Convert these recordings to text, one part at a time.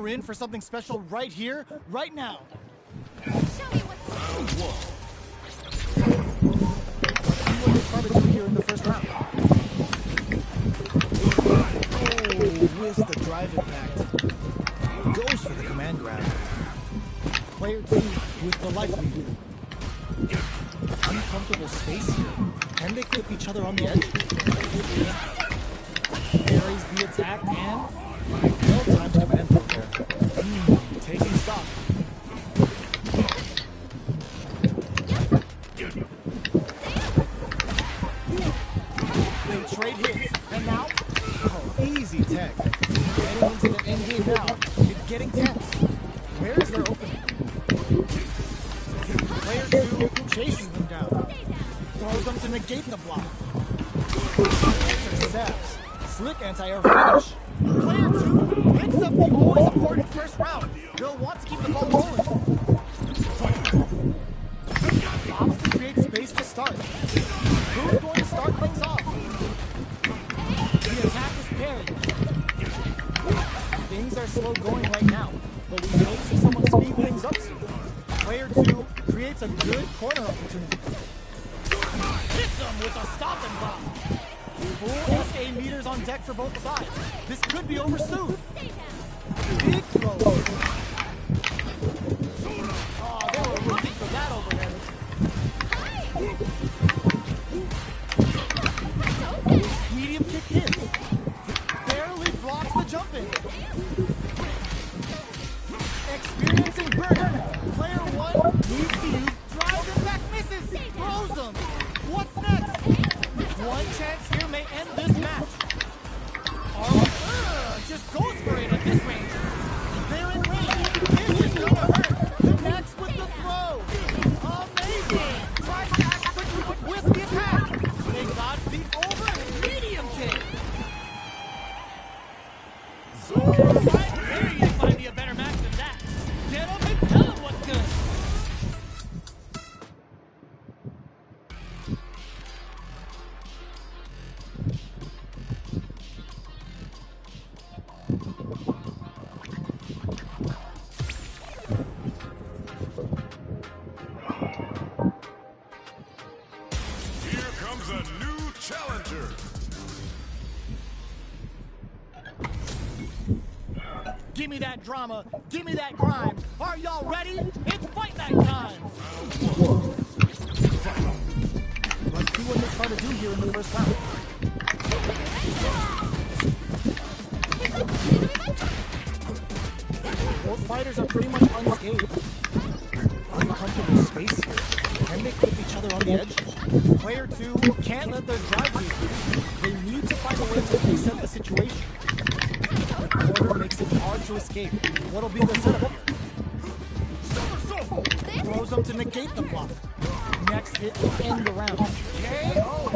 we're in for something special right here, right now. Show me what's What did Carter do here in the first round? Oh, missed the drive impact. Goes for the command grab. Player 2 with the life lead. Uncomfortable space here. Can they clip each other on the edge? Parries the attack and well-timed command throw there. Taking stock. They trade hits, and now, oh, easy tech. Getting into the end game now. It's getting tense. Where is their opening? Player 2 chases them down. Throws them to negate the block. Intercepts. Slick anti-air finish. Player 2 picks up the always important first round. They'll want to keep the ball rolling. Opts to create space to start. Who's going to start things off? The attack is parried. Things are slow going right now, but we may see someone speed things up soon. Player 2 creates a good corner opportunity. Hits him with a stop and pop. Full SA meters on deck for both sides. This could be over soon. Big throw. Oh, they were looking for that overhead. Medium kick hit. Barely blocks the jump in. Experiencing burn. Player 1 needs to use drives and back misses. Throws them. What's next? One chance here may end this match. Just goes for it at this range. They're in range. This is gonna hurt. Connects with the throw. Amazing. Tries to act quickly with the attack. They got the over and medium kick. Right there you find me a better match than that. Get up and tell them what's good. Here comes a new challenger. Give me that drama. Give me that grime. Are y'all ready? It's fight night time. Let's see what they try to do here in the first round. Both fighters are pretty much unscathed. Uncomfortable space here. Can they clip each other on the edge? Player 2 can't let their drive lead. They need to find a way to reset the situation. The corner makes it hard to escape. What'll be the setup here? Throws them to negate the block. Next hit will end the round. KO!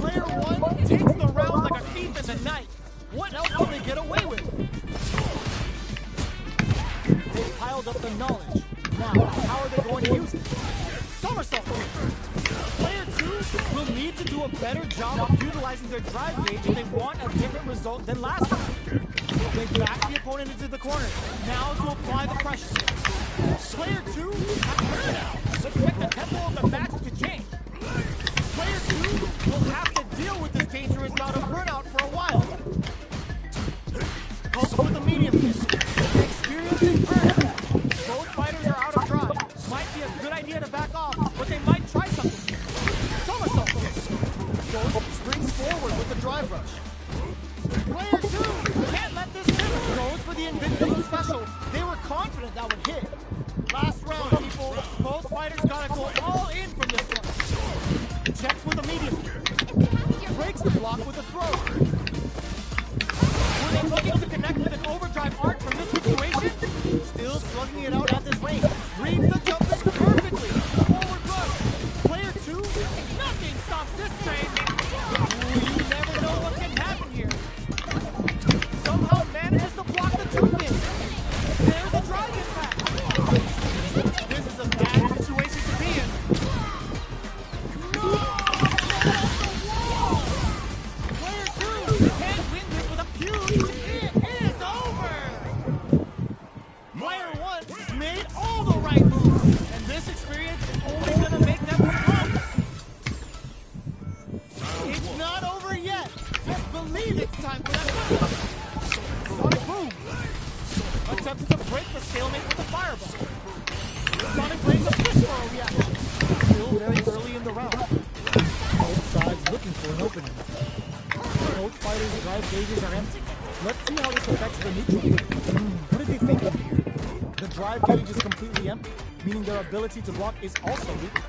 Player 1 takes the round like a thief in the night. What else can they get away with? They piled up the knowledge. Now, how are they going to use it? Somersault! Player 2 will need to do a better job of utilizing their drive gauge if they want a different result than last time. They back the opponent into the corner. Now to apply the pressure. Player 2 has heard now. Expect the tempo of the match to change. Player 2 will have to deal with this dangerous bout of burnout for a while. Goes with a medium kick. Experiencing burnout. Both fighters are out of drive. Might be a good idea to back off, but they might try something. Somersault. Goes springs forward with the drive rush. Player 2 can't let this hit. Goes for the invincible special. They were confident that would hit. Last round, people. Both fighters gotta go all in from this one. Checks with a medium. Breaks the block with a throw. Were they looking to connect with an overdrive arc from this situation? Still slugging it out at this range. Reads the jump in perfectly. Forward rush. Player 2, nothing stops this train. You never know what can happen here. Somehow manages to block the jump in. There's a drive impact. This is a bad situation to be in. No! Player 2 can't win this with a huge. It is over! all the right moves, and this experience is only gonna make them stronger. It's not over yet. Just believe it's time for that win. Sonic Boom attempted to break the stalemate with the fireball. Sonic brings a fistball reaction. Still very early in the round. Both sides looking for an opening. Both fighters' drive gauges are empty. Let's see how this affects the neutral gauge. What are they thinking here? The drive gauge is completely empty, meaning their ability to block is also weak.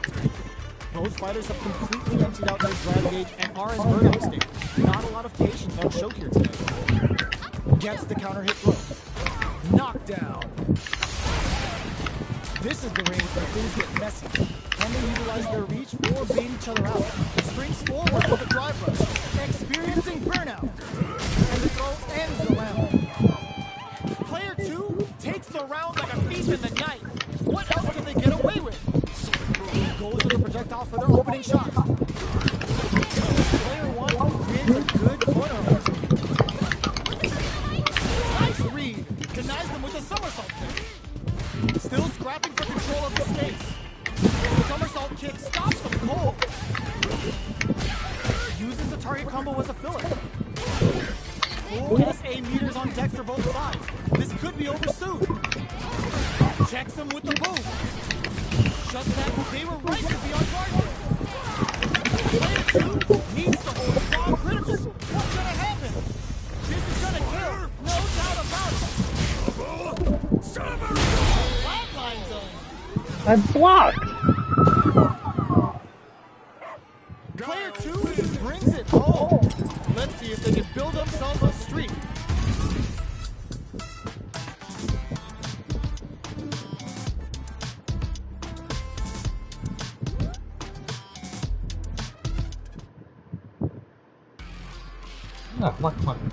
Both fighters have completely emptied out their drive gauge and are in burnout state. Not a lot of patience on show here today. Gets the counter hit throw. Knockdown. This is the range where things get messy. Can they utilize their reach or bait each other out? Springs forward with a drive rush, experiencing burnout. And the throw ends the round. Player 2 takes the round like a thief in the night. What else can they get away with? Goes to the projectile for their opening shot. Player 1 creates a good corner opportunity. Nice read. Denies them with a somersault kick. Still scrapping for control of the space. The somersault kick stops them cold. Uses the target combo as a filler. Full SA meters on deck for both sides. This could be over soon. Checks him with the boom. Just that they were right to be on target. Player 2 needs to hold strong critical. What's gonna happen? This is gonna kill. No doubt about it. Flatline zone. I blocked. Player 2 brings it home. Let's see if they can build themselves a streak. Ah, come on, come on.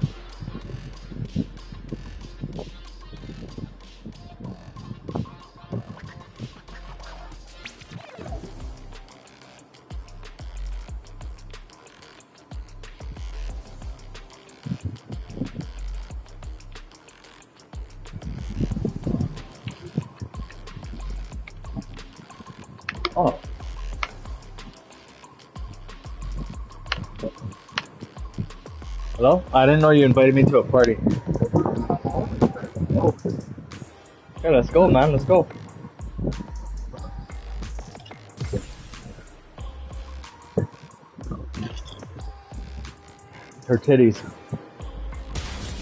Oh. Hello? I didn't know you invited me to a party. Okay, let's go, man. Let's go. Her titties.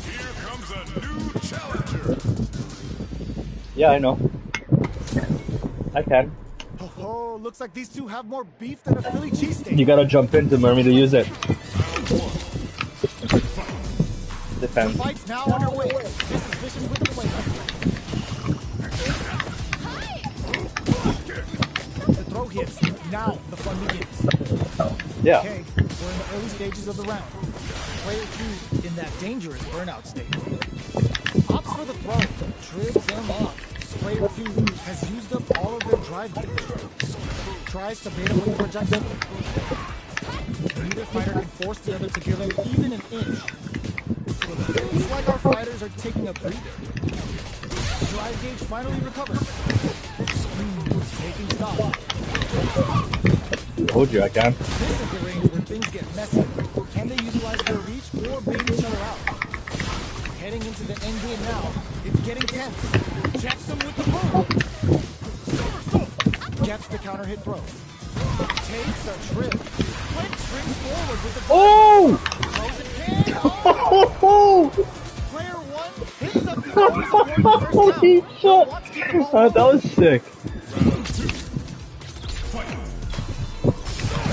Here comes a new challenger. Yeah, I know. I can. Oh, looks like these two have more beef than a Philly cheesesteak. You gotta jump in to me to use it. The Defense. fight's now underway. This is Vicious with the play. The throw hits. Now the fun begins. Yeah. Okay, we're in the early stages of the round. Player 2 in that dangerous burnout state. Opts for the throw. Trips them off. Player 2 has used up all of their drive gauge. Tries to bait him with a projectile. Neither fighter can force the other to give him even an inch. It's like our fighters are taking a breather. Drive gauge finally recovers. Taking stock. Told you I can. This is the range where things get messy. Can they utilize their reach or bait each other out? Heading into the end game now. It's getting tense. Checks him with the boom. Gets the counter hit throw. Takes a trip. Quick springs forward with the Oh! throws it can. Oh! Player 1 hits up the always important first Holy down. shit! Wants to keep the ball That was sick.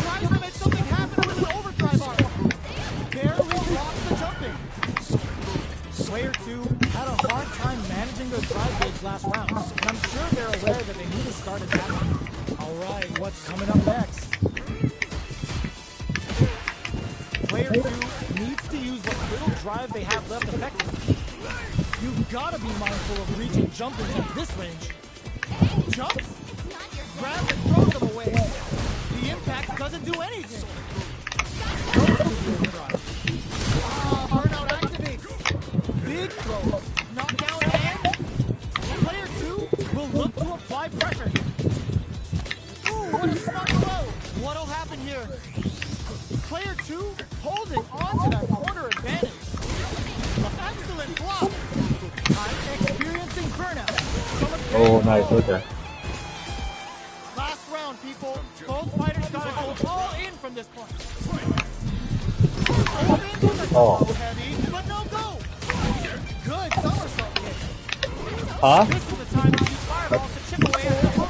tries to make something happen with an overdrive arm. Barely blocks the jumping. Player 2 had a hard time managing their drive gauge last round, and I'm sure they're aware that they need to start attacking. Alright, what's coming up next? Player 2 needs to use what little drive they have left effectively. You've got to be mindful of reach and jumping at this range. Jumps, grabs and throws them away. The impact doesn't do anything. Goes to the overdrive. Burnout activates. Big throw. Knockdown and player 2 will look to apply pressure here. Ooh, what a smart throw. What'll happen here? Player 2 holding on to that corner advantage. Excellent block. I'm experiencing burnout. Oh, nice. Okay. Last round, people. Both fighters gotta go all in from this point. Oh. Heavy, but no go. Good somersault kick. Huh? This is the time to use fireballs to chip away at the hook.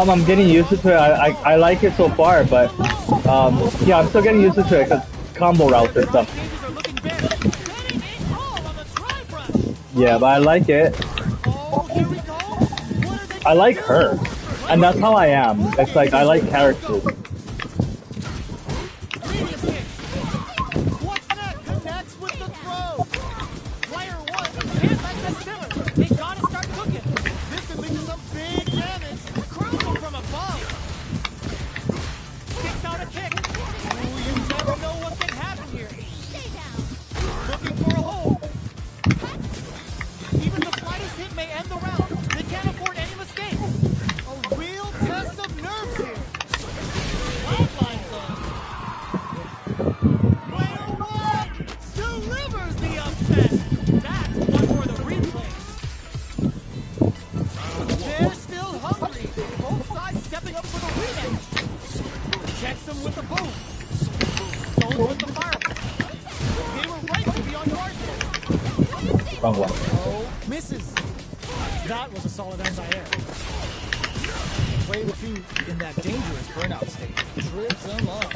I'm getting used to it. I like it so far, but yeah, I'm still getting used to it because combo routes and stuff. Stages are looking bare. Getting it all on the drive rush. Yeah, but I like it. Oh, here we go. What are they I like her, and that's how I am. It's like I like characters. Medium kick. What's next? Connects with the throw. Player 1 can't let this simmer. They gotta start cooking. This could lead to some big damage. Crucial from above. Kicks out a kick. Ooh, you never know what can happen here. Stay down. Looking for a hold. Even the slightest hit may end the round. They can't afford any mistakes. A real test of nerves here. Lifeline zone. Player 1 delivers the upset. That's one for the replay. They're still hungry. Both sides stepping up for the rematch. Checks them with the boom. Sold with the fireball. They were right to be on guard there. Wrong one. Oh, misses. That was a solid anti-air. Player 2 in that dangerous burnout state. Trips them up.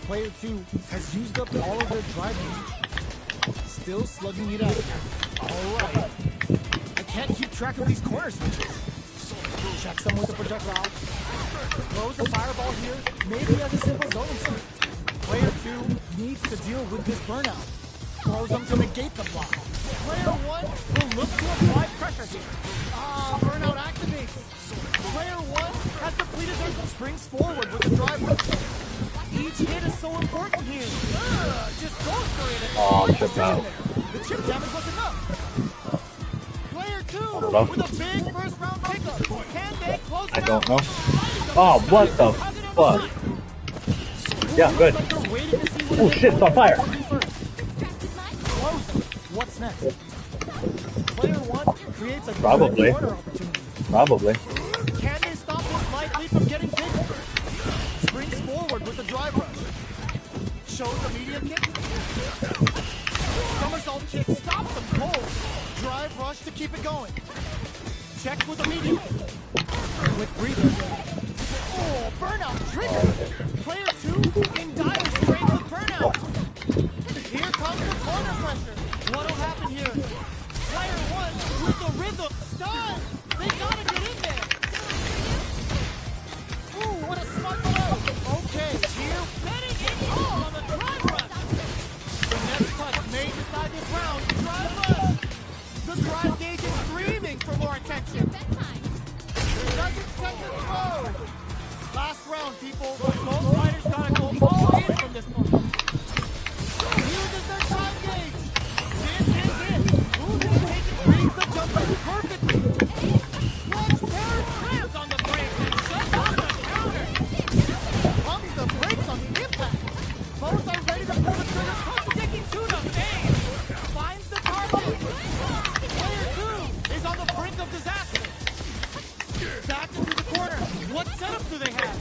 Player 2 has used up all of their drive energy. Still slugging it out. Alright. I can't keep track of these corner switches. Checks them with the projectile. Throws a fireball here. Maybe as a simple zone sweep. Player 2 needs to deal with this burnout. Throws them to negate the block. Player 1 will look to apply pressure here. Burnout activates. Player 1 has depleted their springs forward with the drive rush. Each hit is so important here. Just goes for it. Oh, chip out. The chip damage was enough. Player 2 know. with a big first round pickup. Can they close it I don't out? know. Oh, what the fuck? Yeah, good. Like they're waiting to see what Oh they shit, it's on fire. do first. Closing. What's next? Player 1 creates a Probably. good corner opportunity. Probably. Can they stop this light lead from getting bigger? Springs forward with the drive rush. Shows the medium kick. Somersault kick stops them cold. Drive rush to keep it going. Checks with the medium kick. With breather. Oh, burnout trigger. Player 2 in dire straits with burnout. Here comes the corner pressure. What'll happen here? Player 1 with the rhythm. Stun. They gotta get in there. Ooh, what a smart throw. Okay, here, betting it all on the drive rush. The next touch may decide this round. Drive rush. The drive gauge is screaming for more attention. Doesn't set the throw. Last round, people. Both fighters gotta go all in from this point. Uses their time gauge. This is it. Who's gonna take it? Reads the jumper perfectly. Clutch pair of crabs on the brakes and shuts off the counter. Pumps the brakes on the impact. Both are ready to pull the trigger. Clutch taking two to aim. Finds the target. Player 2 is on the brink of disaster. Back into the corner. What setup do they have?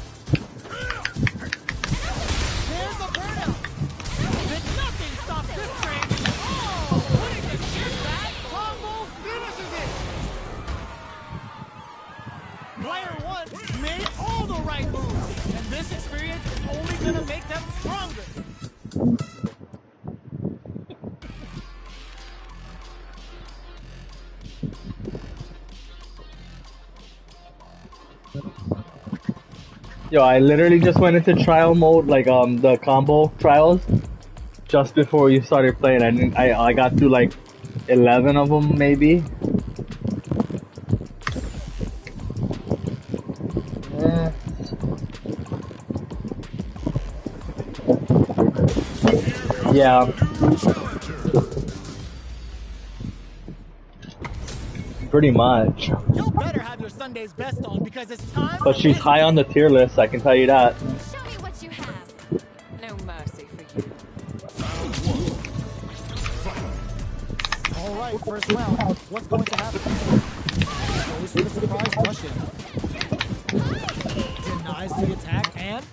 There's the burnout. Then nothing stops this train. Oh, putting the shit back. Combo finishes it. Player 1 made all the right moves. And this experience is only going to make them stronger. Yo, I literally just went into trial mode, like the combo trials, just before you started playing. I got through like 11 of them maybe. Yeah. Pretty much. You better have your son Sunday's best on because it's time. But she's high on the tier list, I can tell you that. Show me what you have. No mercy for you. All right, first round. What's going to happen? Goes for the surprise rush in. Denies the attack and...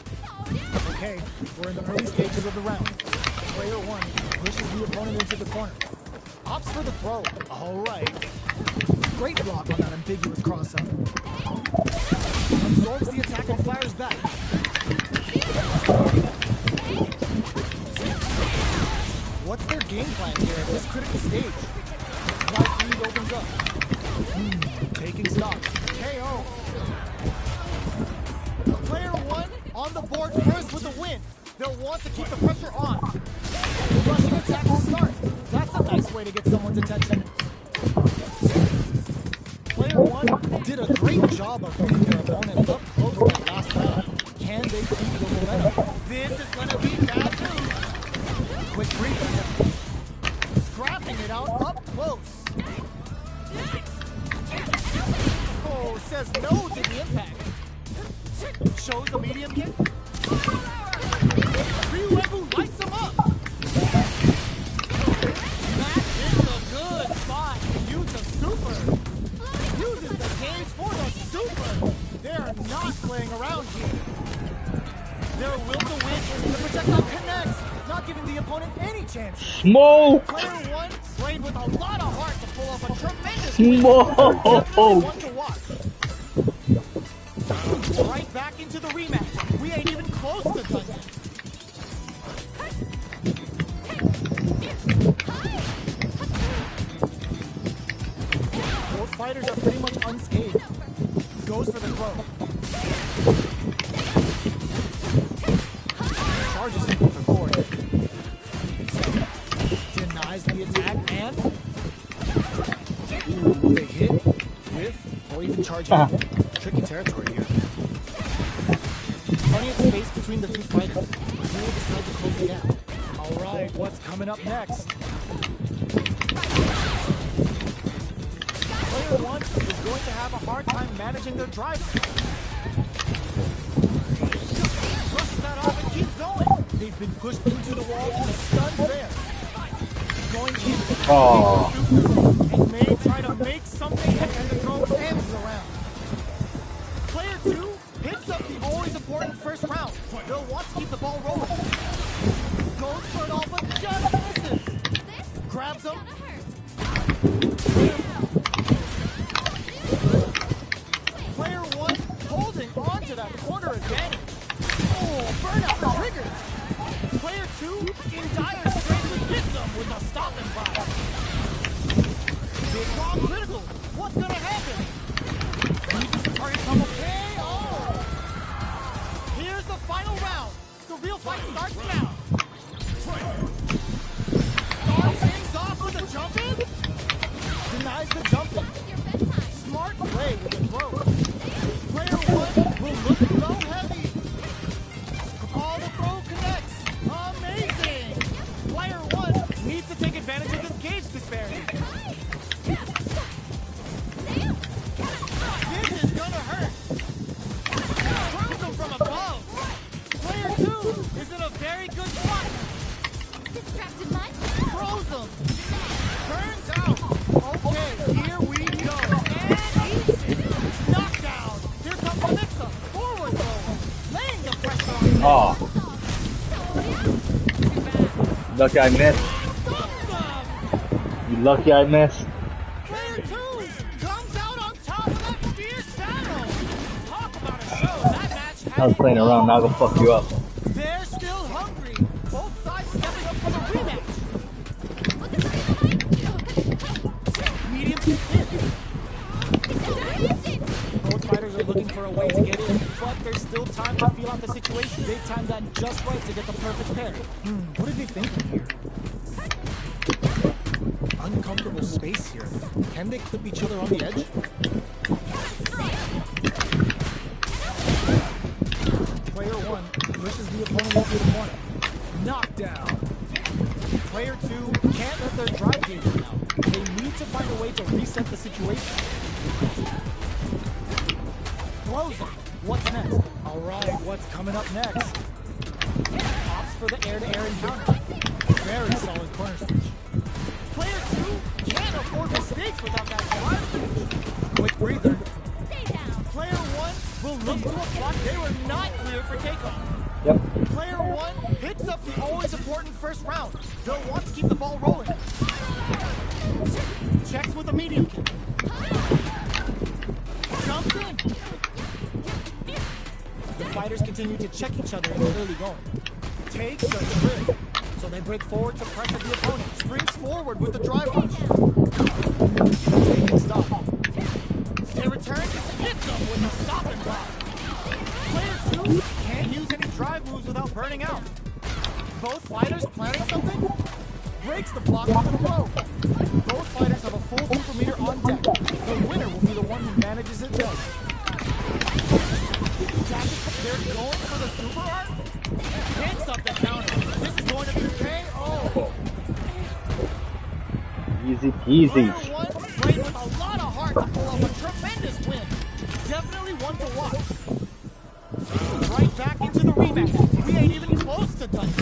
Okay, we're in the early stages of the round. Player 1 pushes the opponent into the corner. Opts for the throw. All right. Great block on that ambiguous cross-up. Absorbs the attack and fires back. What's their game plan here at this critical stage? Right lead opens up. Taking stock. KO. Player 1 on the board first with the win. They'll want to keep the pressure on. The rushing attack will start. That's a nice way to get someone's attention. Player 1 did a great job of beating their opponent up close that last round. Can they keep the momentum? This is going to be bad news. Quick breather. Scrapping it out up close. Oh, says no to the impact. Shows the medium kick. Wz2 lights him up. That is a good spot. Use the super. Uses the cage for the super. They're not playing around here. Their will to win is the projectile connects, not giving the opponent any chance. Smoke! Player 1 played with a lot of heart to pull off a tremendous Smoke! one to watch. Right back into the rematch. We ain't even close to done yet. Both fighters are pretty much unscathed. Goes for the throw. Charges him with the cord. Denies the attack and... Ooh, they hit with, or even charging. Tricky territory here. Plenty of space between the two fighters. Who will decide to close the gap? Alright, what's coming up next? Player 1 is going to have a hard time managing their drive. Brushes that off and keeps going. They've been pushed into the wall and stunned there. Going in. Oh. And may try to make something and the throw ends around. Player 2 hits up the always important first round. They'll want to keep the ball rolling. Goes for it all, but just misses. Grabs him. Player 1 holding on to that corner advantage. Oh, burnout triggered. Player 2 in dire straits gets him with a stopping block. Big wrong critical. What's gonna happen? Uses the target combo KO. Here's the final round. The real fight starts now. Starts things off with a jump in. Denies the jump in. Smart play with the throw. Player 1 will look low heavy. All the throw connects. Amazing. Player 1 needs to take advantage of this gauge disparity. This is gonna hurt. Throws him from above. Player 2 is in a very good spot. Distracted much? Throws him. Turns out. Okay, here we go. And eats it. Knockdown. Here comes Alexa. Forward throw. Laying the pressure on him. Oh. Lucky I missed. You lucky I missed. Player 2 comes out on top of that fierce battle. Talk about a show. That match I was playing around, now I'll go fuck you up. They're still hungry. Both sides stepping up for the rematch. Medium kick hit. Both fighters are looking for a way to get in, but there's still time to feel out the situation. They timed that just right to get the perfect pair. What are they thinking here? Uncomfortable space here. Can they clip each other on the edge? Player 1 pushes the opponent into the corner. Knockdown. Player 2 can't let their drive gauge run out. They need to find a way to reset the situation. Throws it. What's next? All right, what's coming up next? Opts for the air-to-air encounter. Very solid corner switch. Player 2 can't afford mistakes without that drive finish. Quick breather. Player 1 will look to a block they were not clear for takeoff. Yep. Player 1 picks up the always important first round. They'll want to keep the ball rolling. Checks with a medium kick. Jumps in. The fighters continue to check each other in the early going. Takes a trip. So they break forward to pressure the opponent. Springs forward with the drive rush. Taking stop. They return, hits them with a stop and block. Player 2 can't use any drive moves without burning out. Both fighters planning something? Breaks the block with a throw. Both fighters have a full super meter on deck. The winner will be the one who manages it best. They're going for the super art? Hits up the counter. This is going to be KO. Easy peasy. Player 1 played with a lot of heart to pull off a tremendous win. Definitely one to watch. Right back into the rematch. We ain't even close to done.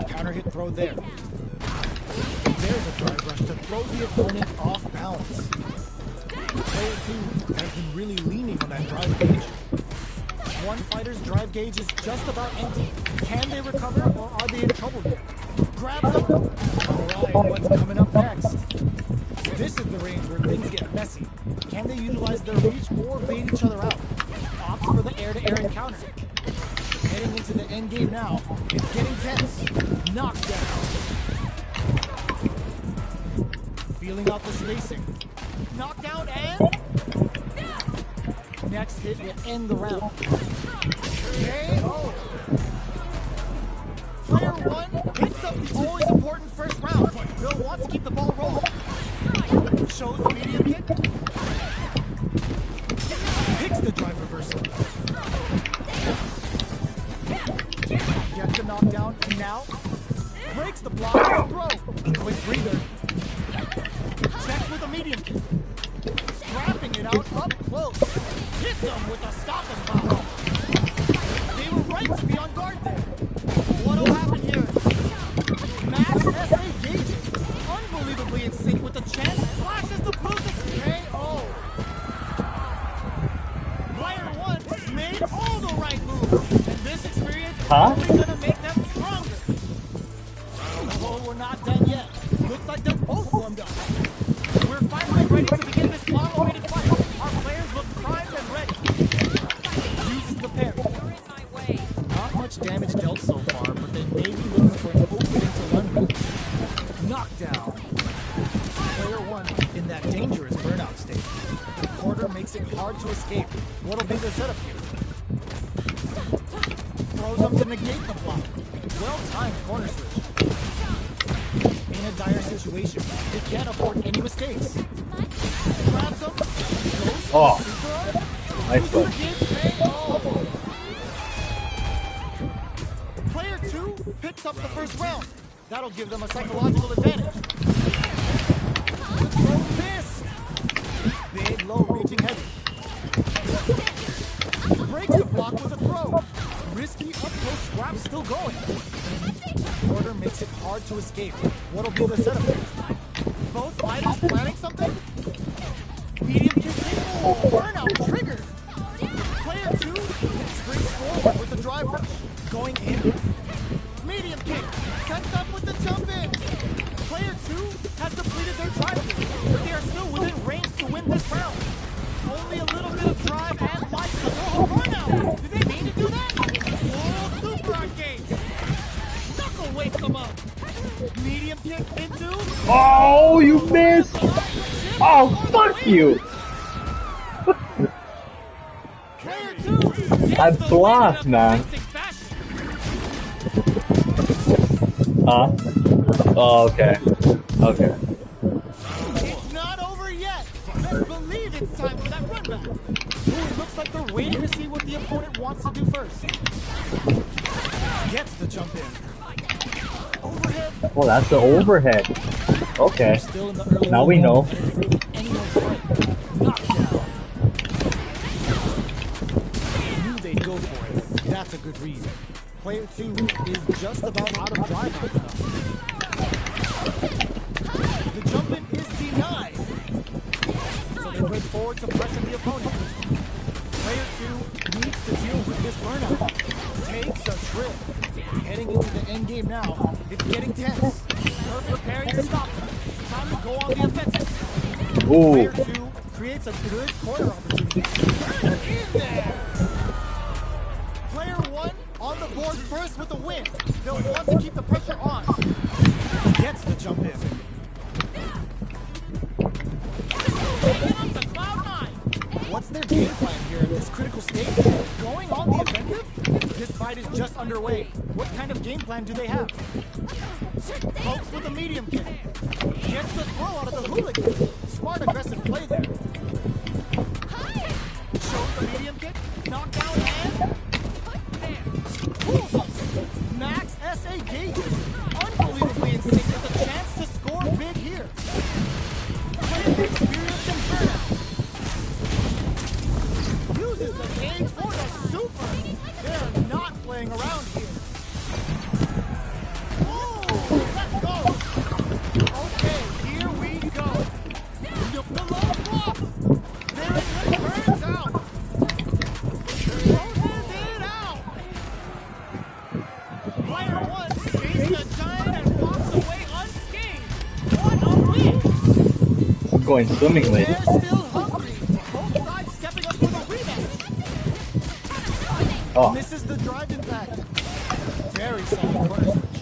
Counter hit throw there. There's a drive rush to throw the opponent off balance. Player 2 has been really leaning on that drive gauge. One fighter's drive gauge is just about empty. Can they recover or are they in trouble here? Grabs them. Alright, what's coming up next? This is the range where things get messy. Can they utilize their reach or bait each other out? Opts for the air-to-air encounter. Heading into the end game now. It's getting tense. Knockdown. Feeling out the spacing. Knockdown and... Next hit will end the round. KO. Player 1 picks up the always important first round. They'll want to keep the ball rolling. Shows the medium kick. Picks the drive reversal. Gets the knockdown and now breaks the block and throw. Quick breather. Checks with a medium kick. Scrapping it out up close. Hits them with a stop and pop. They were right to be on guard there. What'll happen here? Max SA gauges. Unbelievably in sync with the chance. Flashes the Blues KO. Player 1 made all the right moves. And this experience is only going to make them stronger. Oh, we're not done yet. Looks like they're both warmed up. We're finally ready to begin this long-awaited fight. Our players look primed and ready. Uses the parry. You're in my way. Not much damage dealt so far, but they may be looking for an opening to run with. Knockdown. Player 1 in that dangerous burnout state. The quarter makes it hard to escape. What'll be their setup here? Throws them to negate the block. Well-timed corner switch. In a dire situation, they can't afford any mistakes. Grabs them. Oh, nice one. Player 2 picks up the first round. That'll give them a psychological advantage. Throw missed. Big, low, reaching heavy. Breaks the block with a throw. Risky up-close scrap still going. Order makes it hard to escape. What'll be the setup here? Both fighters planning something? Medium kick. Oh, burnout triggered. Player 2 springs forward with the drive rush. Going in. Medium kick. Sets up with the jump in. Player 2 has depleted their drive kick, but they are still within range to win this round. Only a little bit of drive and light. Oh, burnout. Did they mean to do that? Oh, super arcade. Knuckle wakes them up. Medium kick into... Oh, you missed! Oh, fuck you! Player 2 I blocked, man. Oh, okay. Okay. It's not over yet. Let's believe it's time for that run back. Ooh, it looks like they're waiting to see what the opponent wants to do first. Gets the jump in. Overhead. Oh, that's the overhead. Okay. Still in the early Now we know. anyone's fight. Knockdown. Knew they'd go for it. That's a good reason. Player 2 is just about out of drive out now. The jump in is denied. So they move forward to pressure the opponent. Player 2 needs to deal with this burnout. Takes a trip. Heading into the end game now. It's getting tense. Perfect pairing to stop them. Time to go on the offensive. Ooh. Player 2 creates a good corner opportunity. Turn in there! Player 1 on the board first with the win. They'll want to keep the pressure on. Gets the jump in. What's their game plan here at this critical stage? Going on the offensive? This fight is just underway. What kind of game plan do they have? Pokes with a medium kick. Gets the throw out of the hooligan. Smart aggressive play there. Shows the medium kick. Knockdown and... Max SA gauges. Unbelievably in sync with a chance to score big here. Player experience and burnout. Uses the gauge for the super. They're not playing around here. Oh, let's go. Okay, here we go. The low block. There it turns out. Closes it out. Player 1 facing a giant and walks away unscathed. What a win. It's going swimmingly. They're still hungry. Both sides stepping up for the rematch. Oh. Misses the drive impact. Very solid corner switch.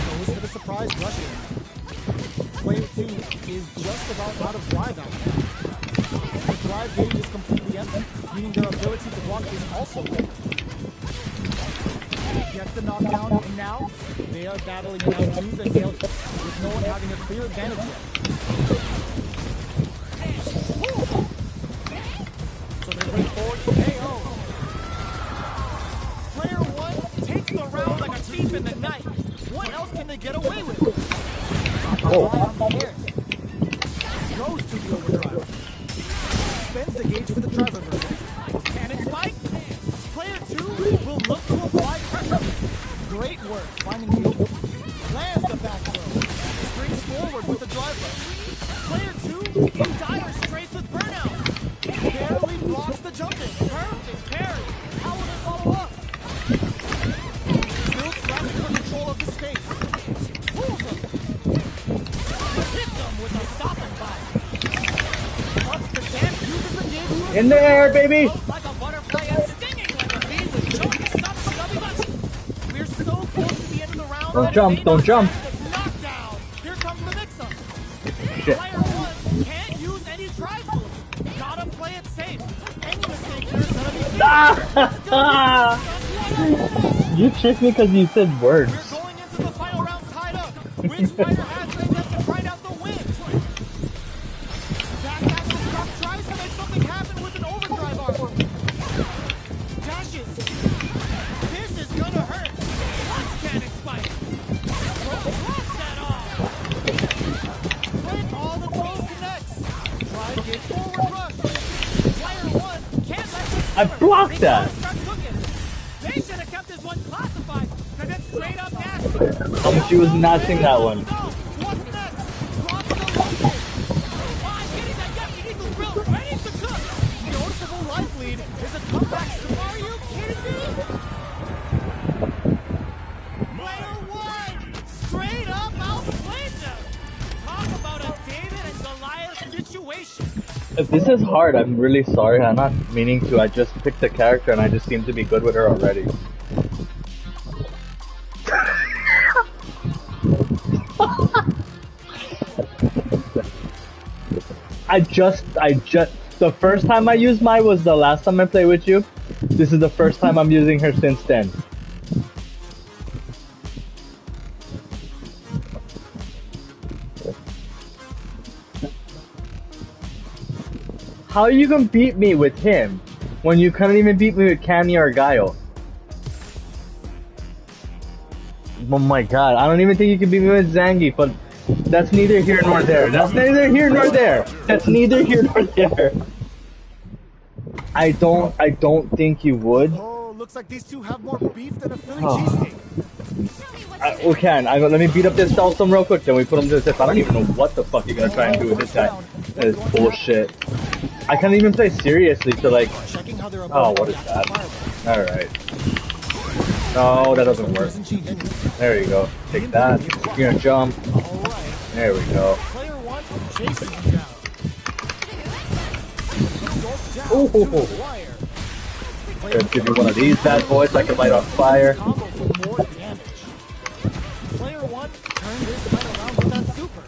Goes for the surprise rush in. Player 2 is just about out of drive out now. The drive gauge is completely empty, meaning their ability to block is also low. Gets the knockdown, and now they are battling it out tooth and nail with no one having a clear advantage yet. So they bring forward to KO. Player 1 takes the round like a thief in the night. What else can they get away with? Oh. Goes to the overdrive. Spends the gauge for the drive reversal. Cannon spike. Player 2 will look to apply pressure. Great work finding the open. Lands the back throw. Springs forward with the drive rush. Player 2 in dire straits with burnout. Barely blocks the jump in. Perfect parry. How will they follow up? Still scrapping for control of the space. Fools him. Hits him with a stopping bite. Ups the dance, uses the gauge. In the air, baby! Like a butterfly and stinging like a bee with choking stops stubby butts. We're so close to the end of the round. Don't jump, don't jump. Knockdown. Here comes the mix-up. Shit. Player 1 can't use any drive moves. Gotta play it safe. Any mistake here is gonna be You tricked me because you said words. We're going into the final round tied up. Which fighter has the chance to find out the win? Back tries to make something happen with an overdrive arm. Dashes. This is gonna hurt. Punch cannon spike. Blocks that off. When all the throws connects. Drive gets forward rush. Player 1 can't let this I blocked that. They should have kept this one classified, because it's straight up nasty. She was notching that one. What's next? Drop the locket. Why getting that Yakiniku grill ready to cook? Noticeable life lead. Is it comeback? Are you kidding me? Player 1 straight up outplayed them. Talk about a David and Goliath situation. If this is hard, I'm really sorry. I'm not meaning to. I just picked a character and I just seem to be good with her already. The first time I used Mai was the last time I played with you. This is the first time I'm using her since then. How you gonna beat me with him when you couldn't even beat me with Cammy or Gaio? Oh my god, I don't even think you can beat me with Zangief, but that's neither here nor there. That's neither here nor there. That's neither here nor there. I don't think you would. Oh, looks like these two have more beef than a Philly Oh. cheesesteak. We can. Let me beat up this Celsum real quick, then we put him to the test. I don't even know what the fuck you're gonna try and do with this guy. That is bullshit. I can't even play seriously to like... Oh, what is that? Alright. No, that doesn't work. There you go. Take that. You're gonna jump. There we go. Ooh. Gonna give you one of these bad boys so I can light on fire. Player 1 turned this fight around with that super.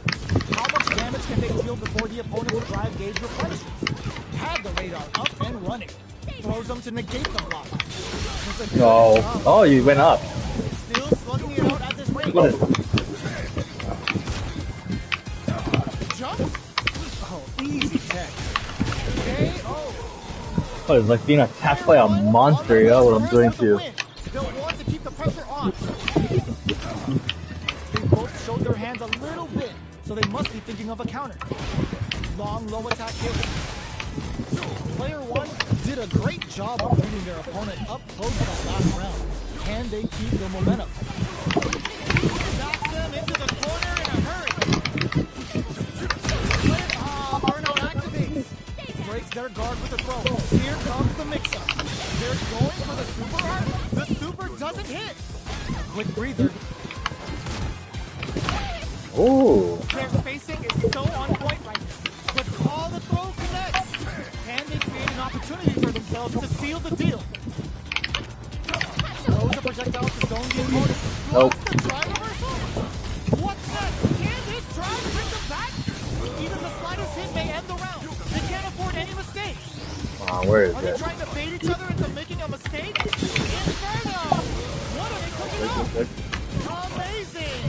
How much damage can they deal before the opponent's drive gauge replenishes? Had the radar up and running. Throws them to negate the block. No. Oh, you went up. Still slugging it out at this rate. What is it? Jump? Oh, easy tech. KO. Oh, it's like being attacked by a monster, yeah, what I'm doing to you. They'll want to keep the pressure on. They both showed their hands a little bit, so they must be thinking of a counter. Long, low attack hit. Player 1 did a great job of beating their opponent up close to that last round. Can they keep their momentum? Knocks them into the corner in a hurry. Burnout activates. Breaks their guard with a throw. Here comes the mix-up. They're going for the super art. The super doesn't hit. A quick breather. Oh. Their spacing is so on point right now. But all the throw connects. Can they create an opportunity for themselves to seal the deal? Throws a projectile to zone the opponent. Nope. The drive reversal? What's next? Can this drive bring them back? Even the slightest hit may end the round. They can't afford any mistakes. Where is Are they it? trying to bait each other into making a mistake? Inferno! What are they cooking up? Amazing!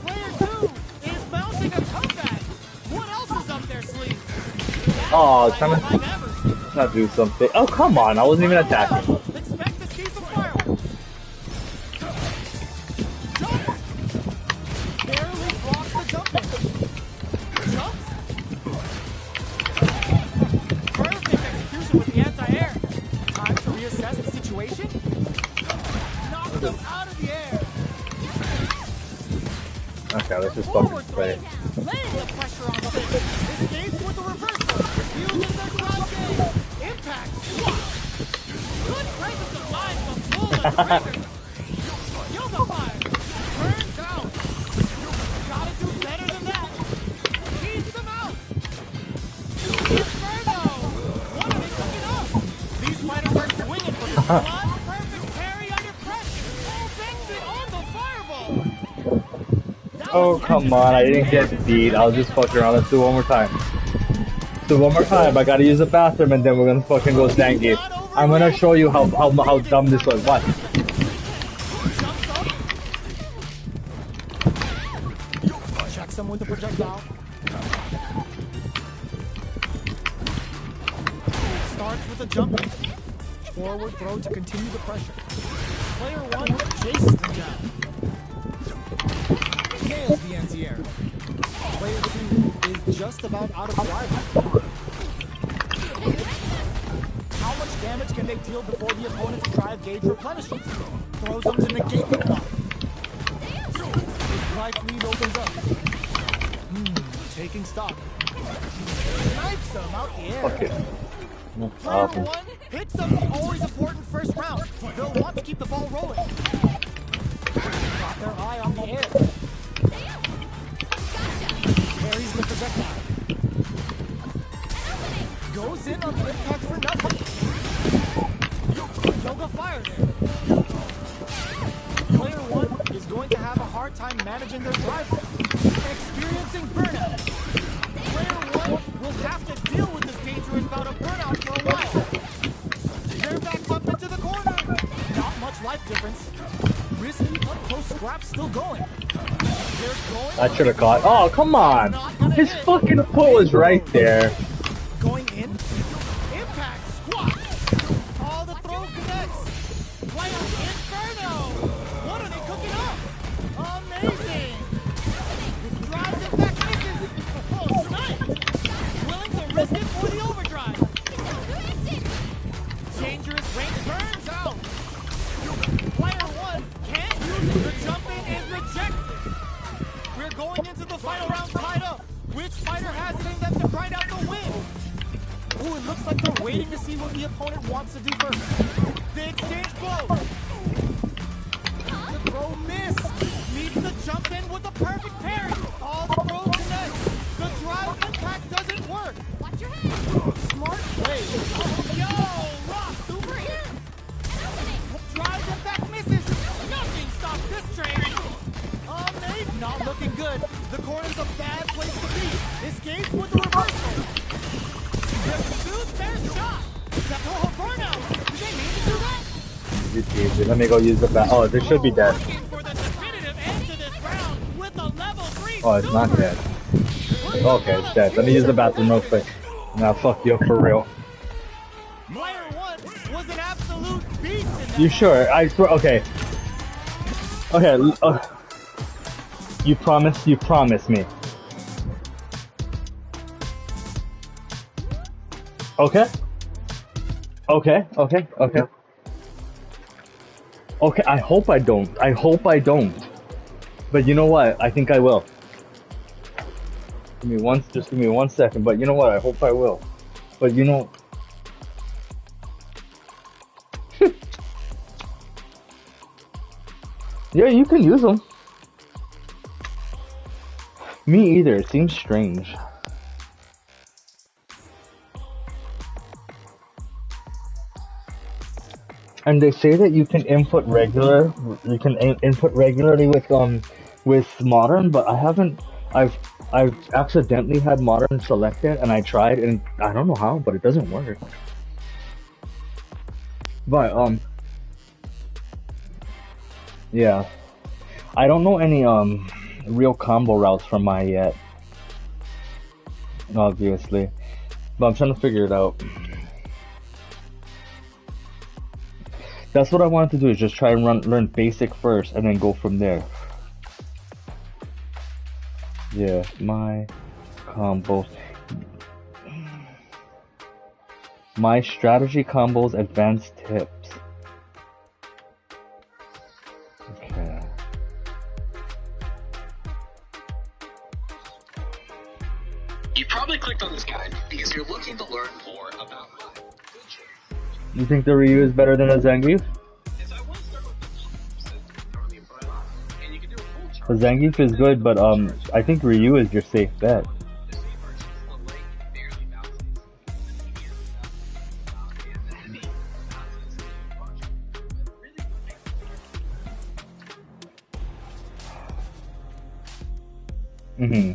Player 2 is mounting a comeback. What else is up their sleeve? Oh, trying to do something. Oh, come on. I wasn't even attacking. Expect to see some fireworks. Jump! Barely blocks the jumping. Jump! Perfect execution with the anti-air. Time to reassess the situation. Knock them out of the air. Okay, let's just Forward fucking play. throw. Laying the pressure on the base. Escapes with the reversal. Uses their drive game. Impact. Good presence of mind from Bull and Trigger. Yoga fire. Turns out. Gotta do better than that. Keeps them out. Inferno. What are they cooking up? These fighters are swinging for the one perfect parry under pressure. Banks it on the fireball. Oh, come on. I didn't get beat. I'll just fuck around. Let's do one more time. Do one more time. I gotta use the bathroom and then we're gonna fucking go Zangief. I'm gonna show you how dumb this was. What? Checks them with the projectile. Starts with a jump. Forward throw to continue the pressure. Player 1 chases them down. Nails the anti-air. Player 2 is just about out of drive. How much damage can they deal before the opponent's drive gauge replenishes? Throws them to negate the block. Life lead opens up. Taking stock. Snipes them out the air. Fuck it. No Player problem. 1 hits them the always important first round. They'll want to keep the ball rolling. Got their eye on the air. Carries the projectile. Goes in on the impact for nothing. Yoga fire there. Player 1 is going to have a hard time managing their drive. Experiencing burnout. Player 1 will have to deal with this dangerous bout of burnout for a while. They're backed up into the corner. Not much life difference. Risky up-close scrap still going. I should have caught. Oh, come on. His fucking foot was right there. Going in. Impact squat. All the throw connects. Player Inferno. What are they cooking up? waiting to see what the opponent wants to do first. They exchange blows. The throw missed. Needs to jump in with a perfect parry. All the throw connects. The drive impact doesn't work. Watch your head. Smart play. Yo, Rock, super here. Drive impact misses. Nothing stops this train. Maybe not looking good. The corner's a bad place to be. Escapes with the reversal. Wz2's fair shot. That burnout. Did they mean to do that? Easy. Let me go use the bat. Oh, this should be dead. Looking for the definitive end to this round with a level 3 Oh, it's not dead. Okay, it's dead. Let me use the bathroom real quick. Now fuck you up for real. Player 1 was an absolute beast in that. You sure? I swear. Okay. Okay. You promise me. Okay. Okay. Okay, I hope I don't. But you know what? I think I will. Just give me 1 second. But you know what? I hope I will. But you know. Yeah, you can use them. Me either. It seems strange. And they say that you can input regularly with modern, but I haven't. I've accidentally had modern selected, and I tried, and I don't know how, but it doesn't work. But yeah, I don't know any real combo routes for my yet, obviously, but I'm trying to figure it out. That's what I wanted to do, is just try and learn basic first and then go from there. Yeah, my combos. My strategy combos advanced tips. Okay. You probably clicked on this guide because you're looking to learn more about mine. You think the Ryu is better than a Zangief? The Zangief is good, but I think Ryu is your safe bet. Mm-hmm.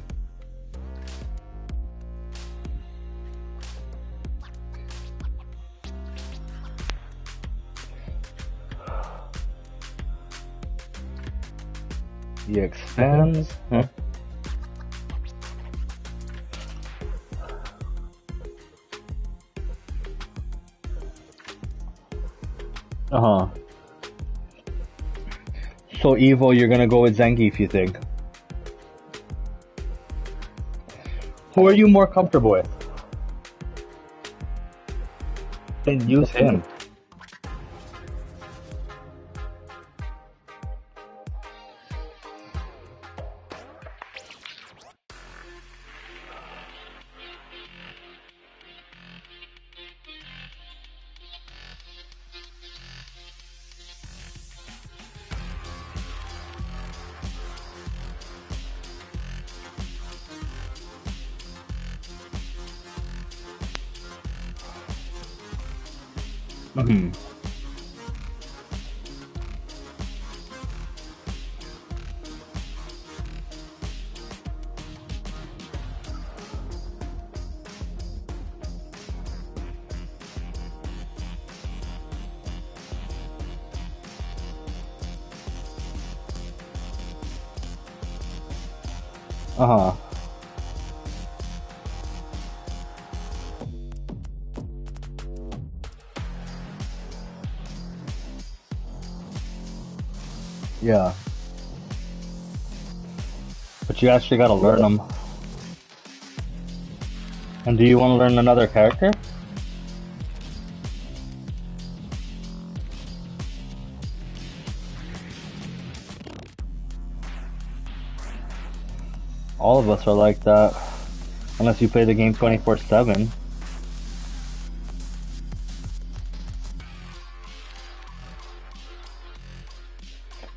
He expands. Huh? Uh-huh. So Evo, you're gonna go with Zangief, you think? Who are you more comfortable with? Then use him. Mm-hmm. Uh-huh. Yeah. But you actually gotta learn them. And do you want to learn another character? All of us are like that. Unless you play the game 24/7.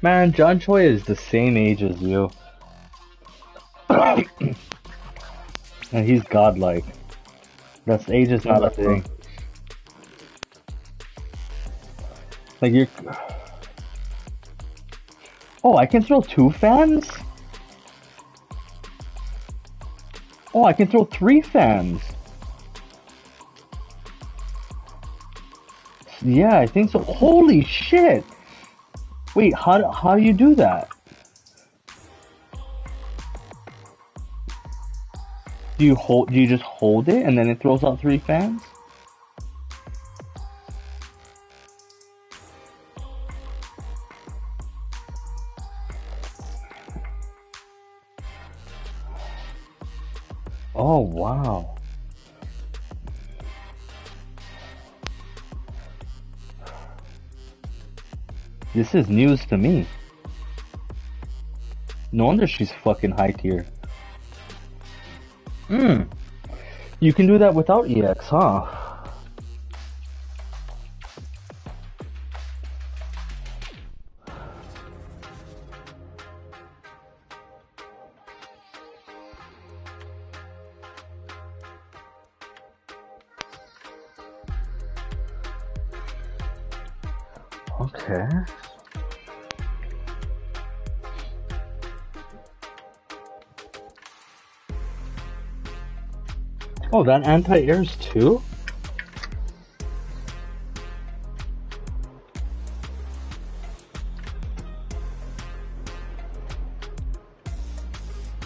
Man, John Choi is the same age as you. And he's godlike. That's age is not a thing. Like you're... Oh, I can throw 2 fans? Oh, I can throw 3 fans. Yeah, I think so. Holy shit! Wait, how do you do that? Do you just hold it and then it throws out 3 fans? Oh, wow. This is news to me. No wonder she's fucking high tier. You can do that without EX, huh? Okay. Oh, that anti-airs too?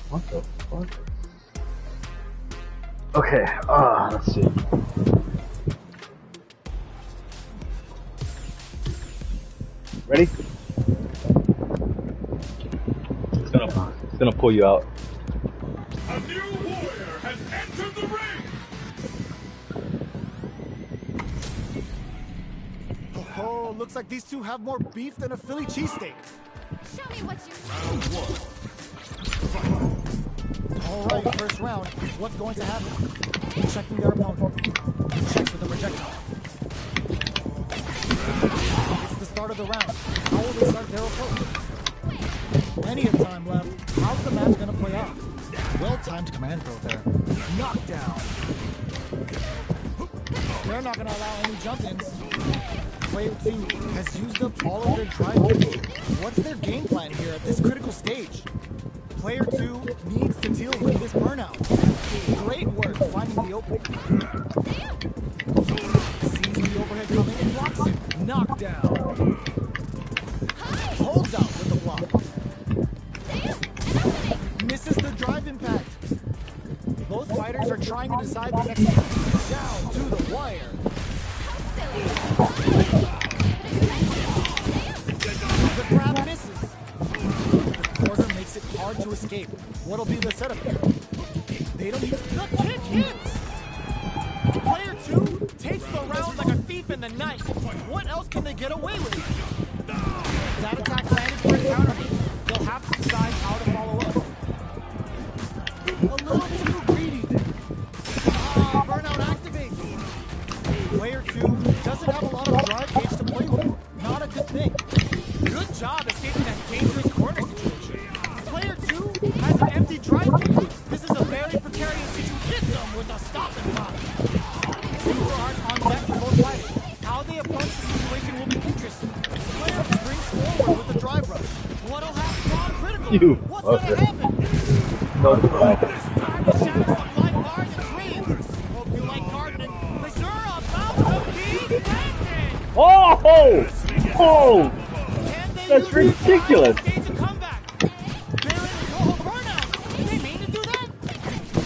What the fuck? Okay, let's see. Ready? It's gonna pull you out. A new warrior has entered the ring! Oh, looks like these two have more beef than a Philly cheesesteak. Show me what you Round 1. All right, first round. What's going to happen? Checking their opponent. Checks with the projectile. It's the start of the round. How will they start their approach? Plenty of time left. How's the match going to play out? Well-timed command throw there. Knockdown. They're not going to allow any jump-ins. Player 2 has used up all of their drive. What's their game plan here at this critical stage? Player 2 needs to deal with this burnout. Great work finding the opening. Sees the overhead coming and blocks it. Knockdown. Holds out with the block. Misses the drive impact. Both fighters are trying to decide the next move. Down to the wire. The grab misses. The corner makes it hard to escape. What'll be the setup here? They don't use the kick hits. Player 2 takes the round like a thief in the night. What else can they get away with? That attack landed for a counter. They'll have to decide how to follow up. A little too greedy there. Burnout activates. Player 2 doesn't have a lot of drive gauge to play with. Not a good thing. Good job escaping that dangerous corner situation. Player 2 has an empty drive gauge. This is a very precarious situation. Hits them with a stop and pop. Super arts on deck for both fighters. How they approach the situation will be interesting. Player springs forward with the drive rush. What'll happen on critical? What's gonna happen? No, This time to shatter some light bars and dreams. Hope you like gardening. Because you're about to be dancing. Oh! Oh! Can they That's use this ridiculous. time to stage a comeback? They're in a total burnout. Do they mean to do that?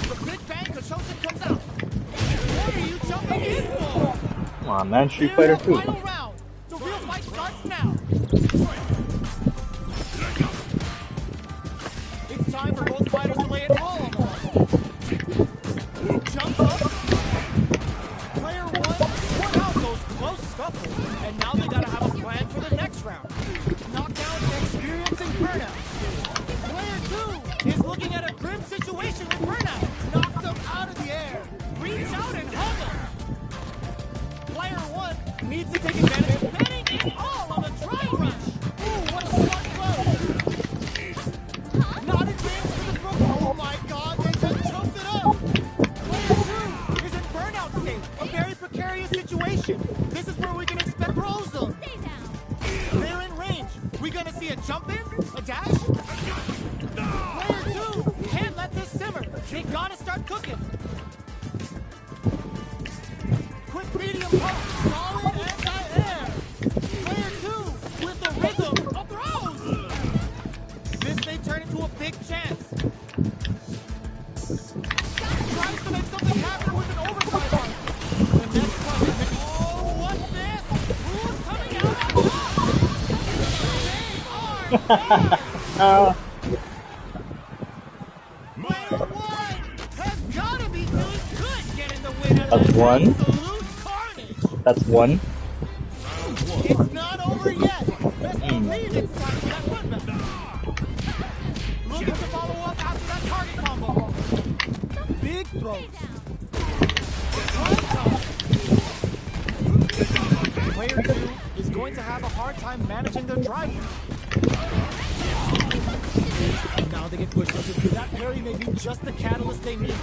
The big bang Kachoshin comes out. What are you jumping in for? Come on, man. Street Here's Fighter the 2. final round. The real fight starts now. It's time for both fighters to lay it all on the line. Jumps up. Player 1 put out those close scuffles, and now they gotta have a plan for the next round. Knockdown and experiencing burnout. Player 2 is looking at a grim situation with burnout. Knocked them out of the air. Reach out and hug them. Player 1 needs to take advantage of betting it all on the drive rush. Ooh, what a smart play. question. This is where we can expect throws them. They're in range. We gonna see a jump in? A dash? Player 2 can't let this simmer. They gotta start cooking. Quick medium pump. Solid anti-air. Player 2 with the rhythm of throws. This may turn into a big chance. Tries to make something happen with an overdrive on it. The next one is oh, what's this? Who's coming out on top? Player 1 has gotta be feeling good getting the win out of That's that one. absolute carnage. That's one. It's not over yet. Best believe it's time for that footback. Looking to follow up after that target combo. Big throws. Player 2 is going to have a hard time managing their drive. And now they get pushed into that parry may be just the catalyst they need.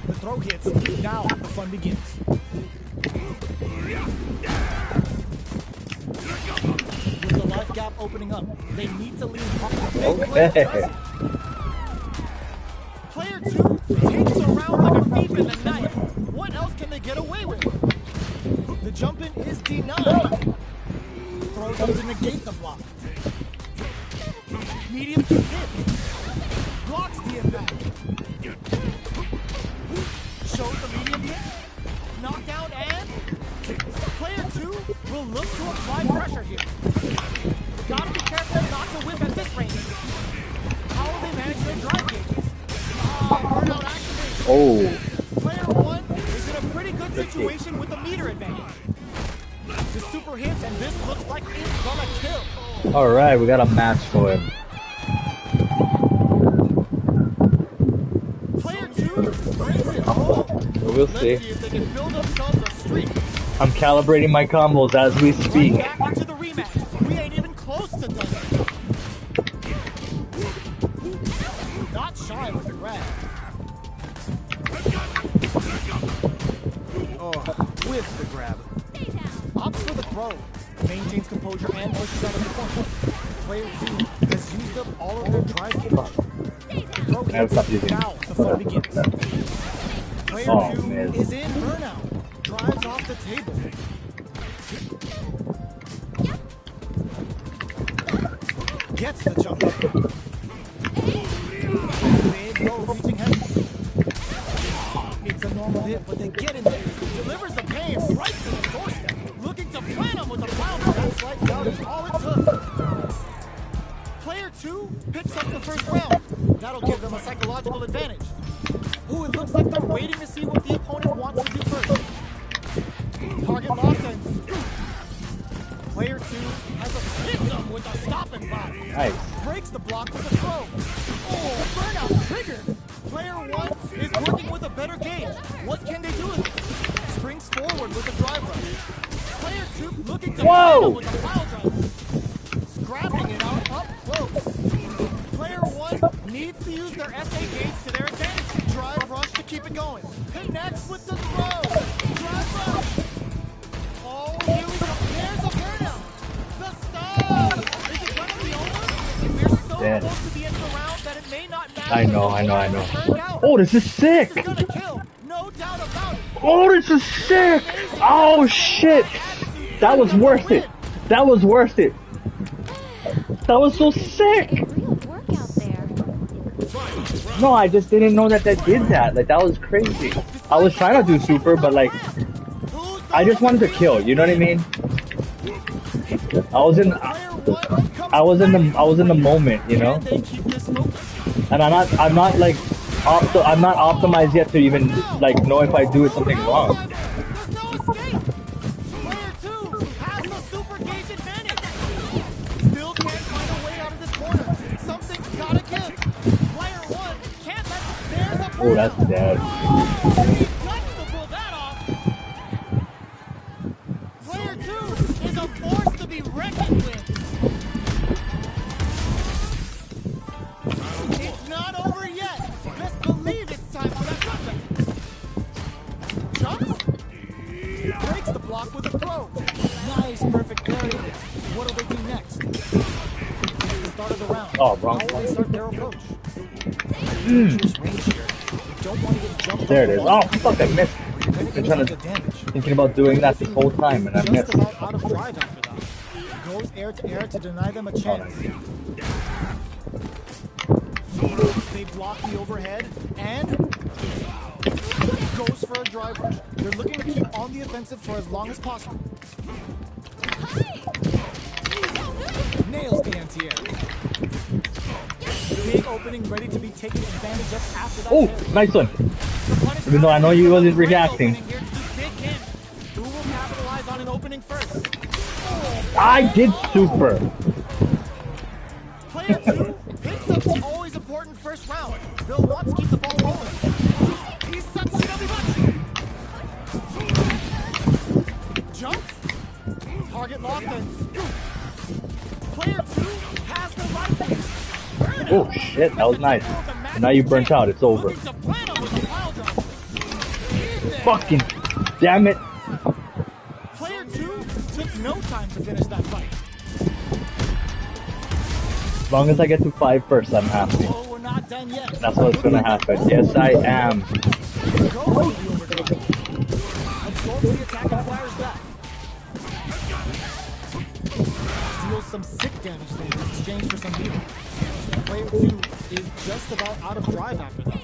The throw hits. Now the fun begins. With the life gap opening up, they need to lean up. Okay. Player 2 takes around like a thief in the night. What else can they get away with? The jump in is denied. Throws up to negate the block. Medium to hit. Blocks the impact. Shows the medium hit. Knockdown and player 2 will look to apply pressure here. Gotta be careful not to whip at this range. How will they manage their drive gauges? Burnout activation. Oh. Player 1 is in a pretty good situation with a meter advantage. The super hits and this looks like it's gonna kill. Alright, we got a match for him. Player 2 brings it home. We'll Let's see. see if they can build themselves a streak. I'm calibrating my combos as we speak. Right back into the rematch. We ain't even close to done. Not shy with the grab. Oh, with the grab. Opts for the throw. Maintains composure and pushes out of the corner. Player 2 has used up all of their drive gauge. Throw hits. Now the fun begins. Player 2 man. is in burnout. Drives off the table. Gets the jump. Big low reaching heavy. It's a normal hit, but they get in there. Delivers the pain right to the doorstep. Looking to plant him with a flounder. That slight doubt is all it took. Player 2 picks up the first round. That'll give them a psychological advantage. Ooh, it looks like they're waiting to see what the opponent wants to do first. Target locked and scoop. Player 2 has a hits with a stopping block. Nice. Breaks the block with a throw. Oh, burnout triggered. Player 1 is working with a better gauge. What can they do with it? Springs forward with a drive rush. Player 2 looking to Whoa! with a pile drive. Scrapping it out up close. Player 1 needs to use their SA gauge to their advantage. Drive rush to keep it going. Connects with the throw. Drive rush. Oh, here we go. There's a burnout. The stop. Is it going to be over? We're so Dead. close to the end of the round that it may not matter. I know. Turned out. Oh, this is sick! This is gonna kill. No doubt about it. Oh, this is sick! Oh, shit! That was worth it! That was worth it! That was so sick! A real workout there. No, I just didn't know that did that. Like, that was crazy. I was trying to do super, but like, I just wanted to kill, you know what I mean? I was in the moment, you know? And I'm not optimized yet to even like know if I do something wrong. There's no escape. Player 2 has the super gauge advantage. Still can't find a way out of this corner. Something's gotta give. Player 1 can't let. There's a Oh, that's dead. he cuts to pull that off. Player 2 is a force to be reckoned with. It's not over yet. Best believe it's time for that comeback. Jumps. Breaks the block with a Oh, wrong How will they one. start their approach? Dangerous range here. You don't want to get jumped There on it is. the Oh, wall. fuck, I missed. You're gonna Been get trying tons to, of damage. thinking about doing that this whole time, and I Just missed. about out of drive after that. Goes air to deny them a chance. They block the overhead and goes for a drive rush. They're looking to keep on the offensive for as long as possible. Nails the anti-air. Big opening ready to be taken advantage of after that. Oh, parry. nice one. The punish Even though I know you wasn't great reacting. opening here to keep Big in. Who will capitalize on an opening first? I did super. Player 2 picks up the always important first round. They'll want to keep the ball rolling. He sets it up jump. Target locked and scoop. Player 2 has the right. Oh shit, that was nice. And now you burnt out, it's over. Looking to plan him with a pile driver. Fucking damn it. Player 2 took no time to finish that fight. As long as I get to 5 first, I'm happy. Oh, we're not done yet. That's what's gonna happen. Yes, I am. Goes to the overdrive. Absorbs the attack and fires back. Deals some sick damage there in exchange for some healing. Player 2 is just about out of drive after that.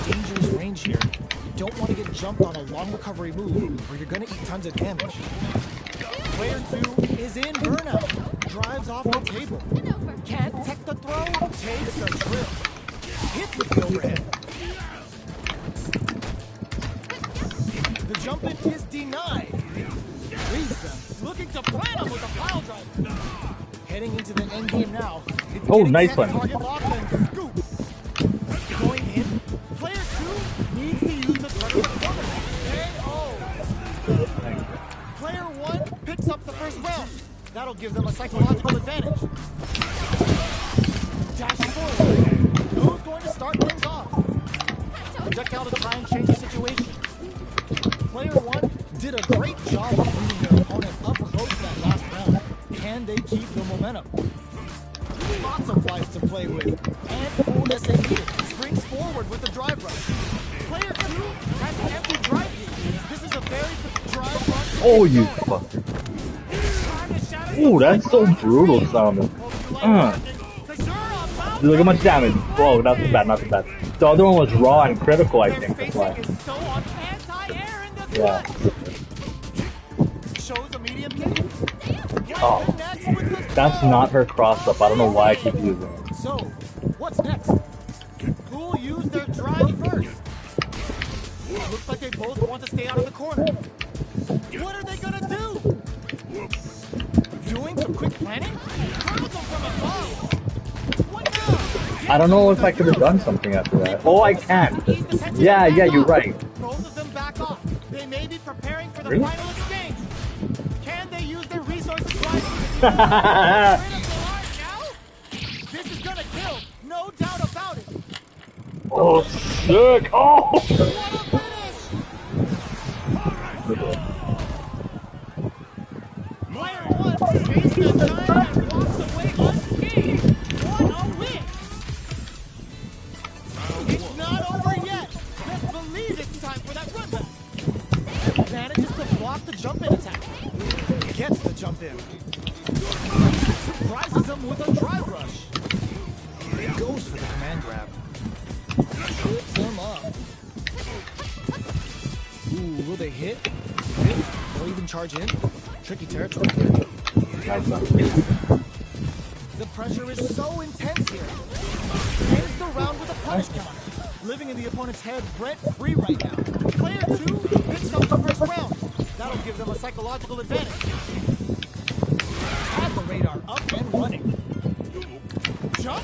Dangerous range here. You don't want to get jumped on a long recovery move or you're going to eat tons of damage. Player 2 is in burnout. Drives off the table. Can't tech the throw. Takes a trip. Hits with the overhead. The jump in is denied. Leaves them. Looking to plan him with a pile driver. Heading into the end game now. It's Oh, getting nice set, one. Target locked and scoop. Going in. Player 2 needs to use the tournament corner. KO. Player 1 picks up the first round. That'll give them a psychological advantage. Dash forward. Who's going to start things off? Projectile to try and change the situation. Player 1 did a great job of bringing their opponent up close that last round. Can they keep the momentum? Lots of life to play with. And full SAP springs forward with the drive rush. Player 2 has an empty drive gauge. This is a very good drive rush. Oh, you fucker. Ooh, that's so brutal sounding. Look how much damage. Whoa, not too bad, not too bad. The other one was raw and critical, I think. That's why. Yeah. Shows a medium kick. Oh, that's not her cross up. I don't know why I keep using it. So, what's next? Who'll use their drive first? Looks like they both want to stay out of the corner. What are they gonna do? Doing some quick planning? Throws them from above. What now? I don't know if I could have done something after that. Oh, I can. Yeah, you're right. Both of them back off. They may be preparing for the Really? final exchange. Can they use their resources wisely? This is gonna kill, no doubt about it. Oh, sick. Oh! What a finish! Player 1 faces the giant and walks away unscathed. What a win! It's not over yet. Just believe it's time for that run back. Manages to block the jump in attack. Gets the jump in. Surprises him with a drive rush. Goes for the command grab. Shoots him up. Ooh, will they hit? Or even charge in? Tricky territory here. Nice one. The pressure is so intense here. Ends the round with a punish counter. Living in the opponent's head rent-free right now. Player 2 picks up the first round. That'll give them a psychological advantage. Had the radar up and running. Jump.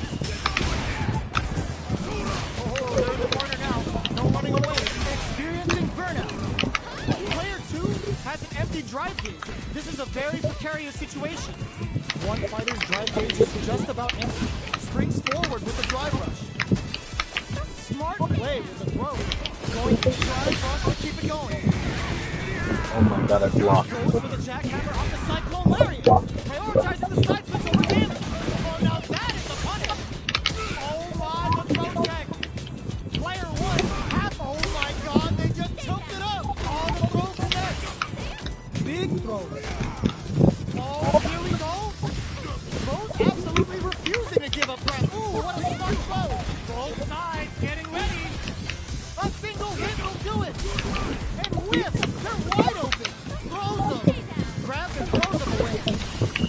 Oh, they're in the corner now. No running away. Experiencing burnout. Player 2 has an empty drive gauge. This is a very precarious situation. One fighter's drive gauge is just about empty. Springs forward with a drive rush. Smart play with the throw. Going to drive rush to keep it going. Oh my god, I blocked. Goes for the jackhammer off the cyclone lariat. Prioritizing the side switch over damage. Oh, now that is goes. Oh, here we go. Both absolutely refusing to give up ground. Ooh, what a smart throw. Both sides getting ready. A single hit will do it. And whiffs. They're wide open. Throws them. Grabs and throws them away.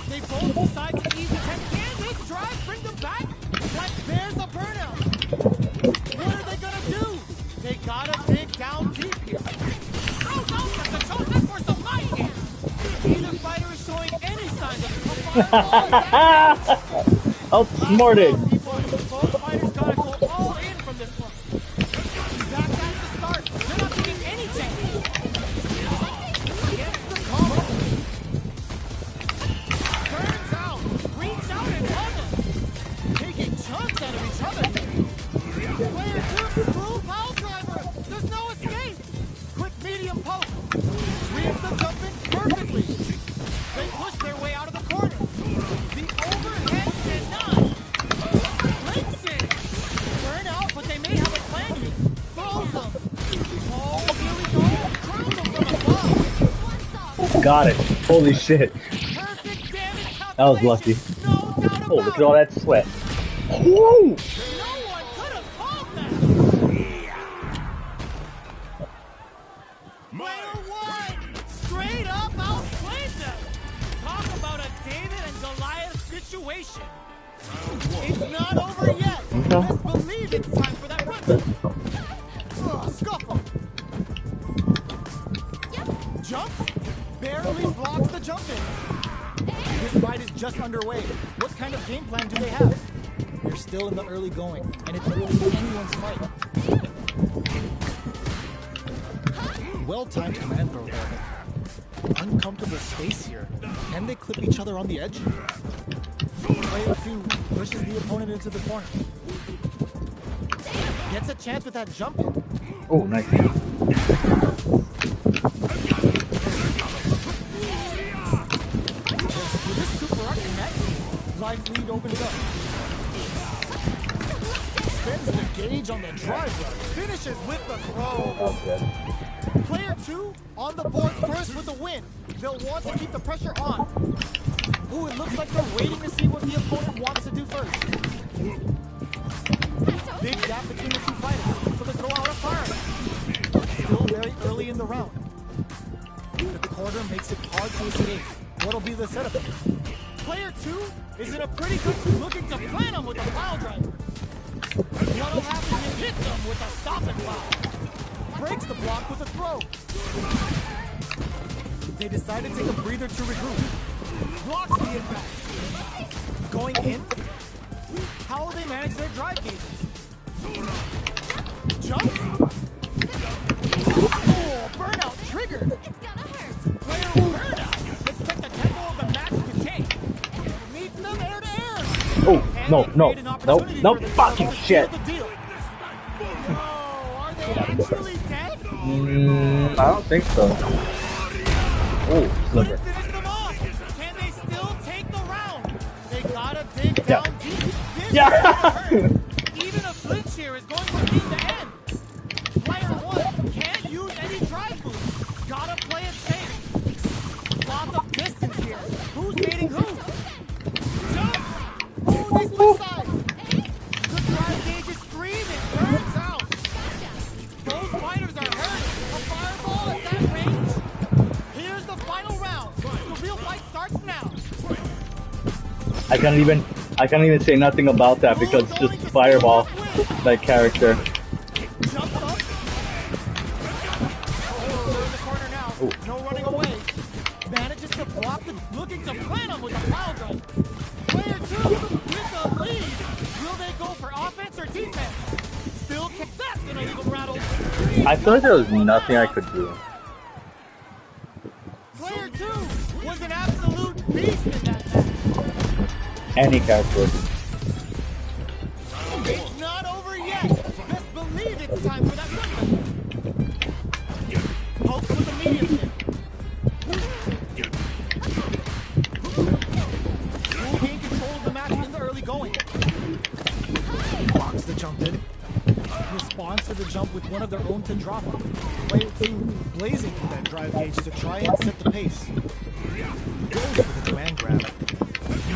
They both decide to ease the head. Can this drive bring them back? Like there's a burnout. What are they gonna do? They gotta dig down deep here. Throws out the chosen for some might here. Neither fighter is showing any signs of Outsmarted. both fighters gotta go all in from this one. Back at the start. They're not taking any chances. Gets the combo. Turns out. Reach out and hug them. Taking chunks out of each other. Player 2, screw pile driver. There's no escape. Quick medium poke. Reads the jump in perfectly. They push their way out of the corner. The overhead denied. Links it. Burn out, but they may have a plan here. Throws them. Oh, here we go. Throws them from above. Got it. Holy shit. Perfect damage That was lucky. calculation. No doubt Oh, look about at all it. that sweat. Woo! No one could have called that. Player 1 straight up outplayed them. Talk about a David and Goliath situation. It's not over yet. Best believe it's time for that run. Scuffle. Jump. Barely blocks the jump in. This fight is just underway. What kind of game plan do they have? They're still in the early going, and it's really anyone's fight. Well-timed command throw there. Uncomfortable space here. Can they clip each other on the edge? Player 2 pushes the opponent into the corner. Gets a chance with that jump in. Oh, nice. With this super arc connect, life lead opens up. Spins the gauge on the drive run. Finishes with the throw. That's good. Player 2 on the board first with the win. They'll want to keep the pressure on. Ooh, it looks like they're waiting to see what the opponent wants to do first. Big gap between the two fighters, so they throw out a fire. Still very early in the round. The quarter makes it hard to escape. What'll be the setup? Player 2 is in a pretty good looking to plan him with a pile driver. What'll happen is he hits him with a stop and pile. Breaks the block with a throw. They decide to take a breather to regroup. Blocks the impact. Going in? How will they manage their drive gauges? Jump? Oh, burnout triggered. It's gonna hurt. Player burnout. Expect the tempo of the match to change. Meets them air to air. Oh, And no, they no, create an opportunity no, for the fucking Cowboys to shit. seal the deal. Oh, are they actually dead? I don't think so. Oh, sliver. Couldn't finish them off. Can they still take the round? They gotta dig down deep. This Yeah. is gonna hurt. Even a flinch here is going to be the end. Player 1 can't use any drive moves. Gotta play it safe. Lots of distance here. Who's baiting who? Jump! Oh, they switch sides. The drive gauge is screaming. Burns out. Both fighters are hurt. A fireball at that range. Here's the final round. The real fight starts now. I can't even say nothing about that because it's just Fireball, that character. Jumps up. Oh, they're in the corner now. No running away. Manages to block the looking to plan him with a pile drive. Player 2 with the lead. Will they go for offense or defense? Still, that's gonna leave them rattled. I feel like there was nothing I could do. Player 2 was an absolute beast in that match. Any character. It's not over yet. Best believe it's time for that run. Pokes with a medium hit. Will gain control of the match in the early going. Blocks the jump in. Responds to the jump with one of their own to drop him. Player 2 blazing with that drive gauge to try and set the pace. Goes for the land grab.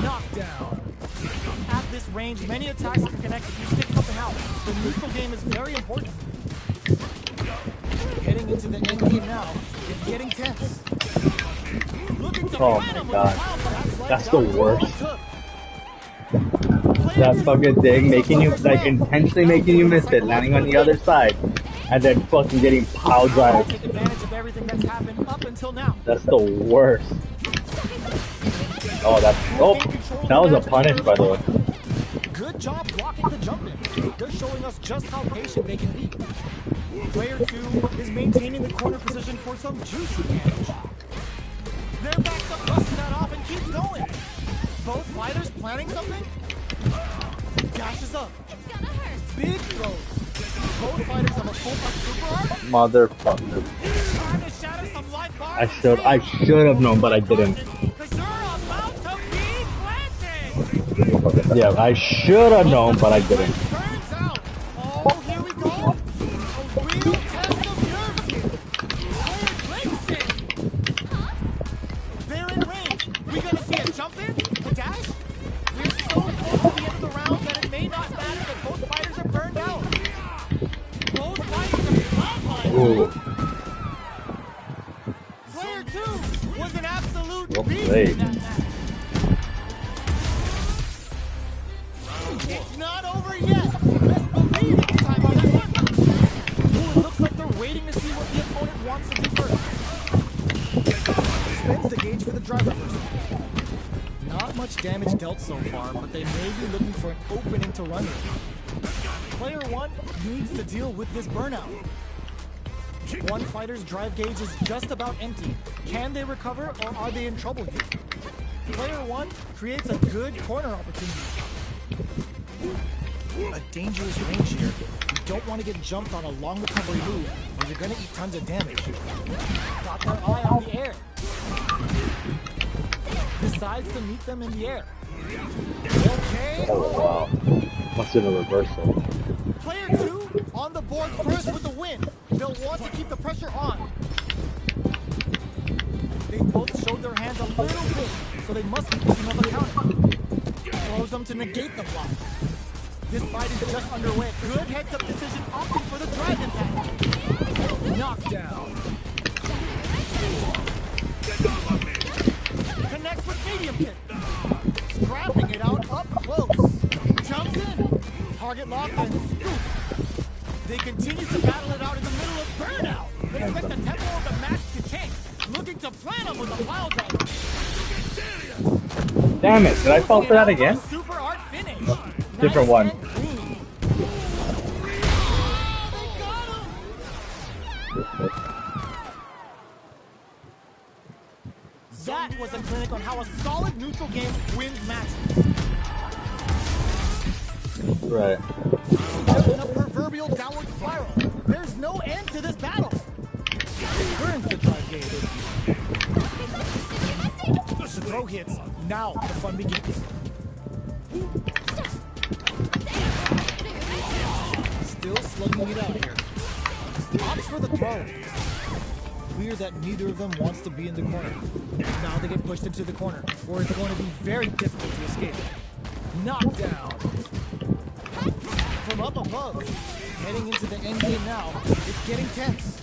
Knockdown. At this range, many attacks can connect if you stick something out. The neutral game is very important. Getting into the end game now. It's getting tense. Looking to Oh plan my him with god. a wild That's the down with all worst. it took. That fucking thing making you, like, intentionally making you miss it, landing on the other side, and then fucking getting pow drive. Take advantage of everything that's happened up until now. That's the worst. Oh, that was a punish, by the way. Good job blocking the jump in. They're showing us just how patient they can be. Player 2 is maintaining the corner position for some juicy damage. They're backed up, busting that off, and keeps going. Both fighters planning something? Dashes up. Big throws. Both fighters have a full punch super arm. Motherfucker. Trying to shatter some light bars. I should have known, but I didn't. Because you're about to be planted. Yeah, I should have known, but I didn't. Turns out. Oh, here we go. A real test of nerve here. They're in range. We gonna see a jump in? A dash? We're so close to the end of the round that it may not matter that both fighters are burned out. Both fighters are flatlined. Player 2 was an absolute beast in that match. It's not over yet. Best believe it's time for this one. Ooh, it looks like they're waiting to see what the opponent wants to do first. Spins the gauge for the drive reversal. Not much damage dealt so far, but they may be looking for an opening to run with. Player 1 needs to deal with this burnout. One fighter's drive gauge is just about empty. Can they recover, or are they in trouble here? Player 1 creates a good corner opportunity. A dangerous range here. You don't want to get jumped on a long recovery move, or you're going to eat tons of damage. Got their eye on the air. Decides to meet them in the air. Okay. Oh wow. Must have been a reversal. Player 2 on the board first with the win. They'll want to keep the pressure on. They both showed their hands a little bit, so they must be picking up a counter. Throws them to negate the block. This fight is just underway. Good heads-up decision, opting for the drive impact. Knockdown. Connects with medium kick. Scrapping it out up close. Jumps in. Target lock and scoop. They continue to battle it out in the middle of burnout. They expect the tempo of the match to change. Looking to plan them with a pile driver. Damn it, did I fall for that again? Super art finish. Different one. That was a clinic on how a solid neutral game wins matches. Right. They're in a proverbial downward spiral. There's no end to this battle. Burns the drive gauge. The throw hits. Now the fun begins. Still slugging it out here. Opts for the throw. Clear that neither of them wants to be in the corner. Now they get pushed into the corner, where it's going to be very difficult to escape. Knockdown. From up above, heading into the end game now, it's getting tense.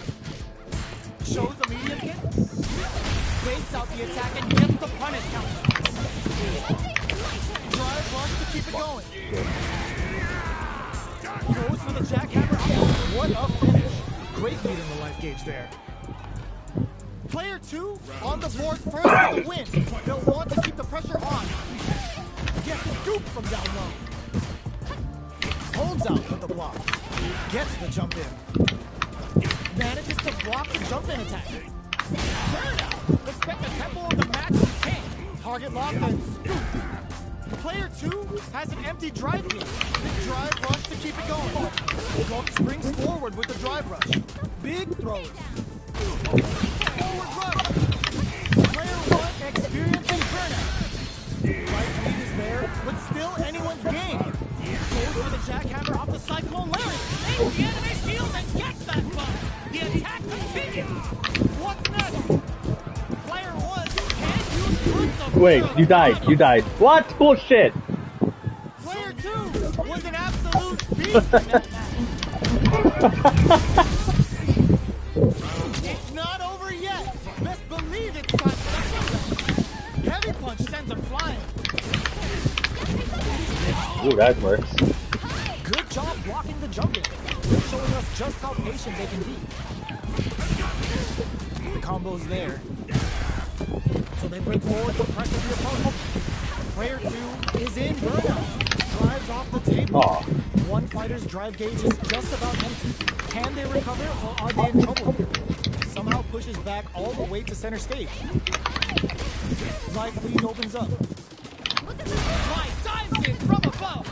Shows a medium kick, baits out the attack and gets the punish count. Drive runs to keep it going. Goes for the jackhammer. What a finish. Great lead in the life gauge there. Player 2 on the board first with the win. They'll want to keep the pressure on. Gets the scoop from down low. Holds out with the block. Gets the jump in. Manages to block the jump in attack. Burnout. Expect the tempo of the match to change. Target lock and scoop. Player 2 has an empty drive gauge. Big drive rush to keep it going. Bulk springs forward with the drive rush. Big throws. Forward rush. Player 1 experiencing burnout. Right lead is there, but still anyone's game. Goes for the jackhammer off the cyclone lariat. Takes the enemy shield and gets that bump. The attack continues. What's next? Player 1 can't Wait, you died. You died. What? Bullshit. Player 2 was an absolute beast in that match. It's not over yet. Best believe it's time for that comeback. Heavy punch sends him flying. Ooh, that works. Good job blocking the jump in. They're showing us just how patient they can be. The combo's there. So they break forward to pressure the opponent. Player 2 is in burnout. Drives off the table. Aw. One fighter's drive gauge is just about empty. Can they recover or are they in trouble here? Somehow pushes back all the way to center stage. Life lead opens up. Mai dives in from above.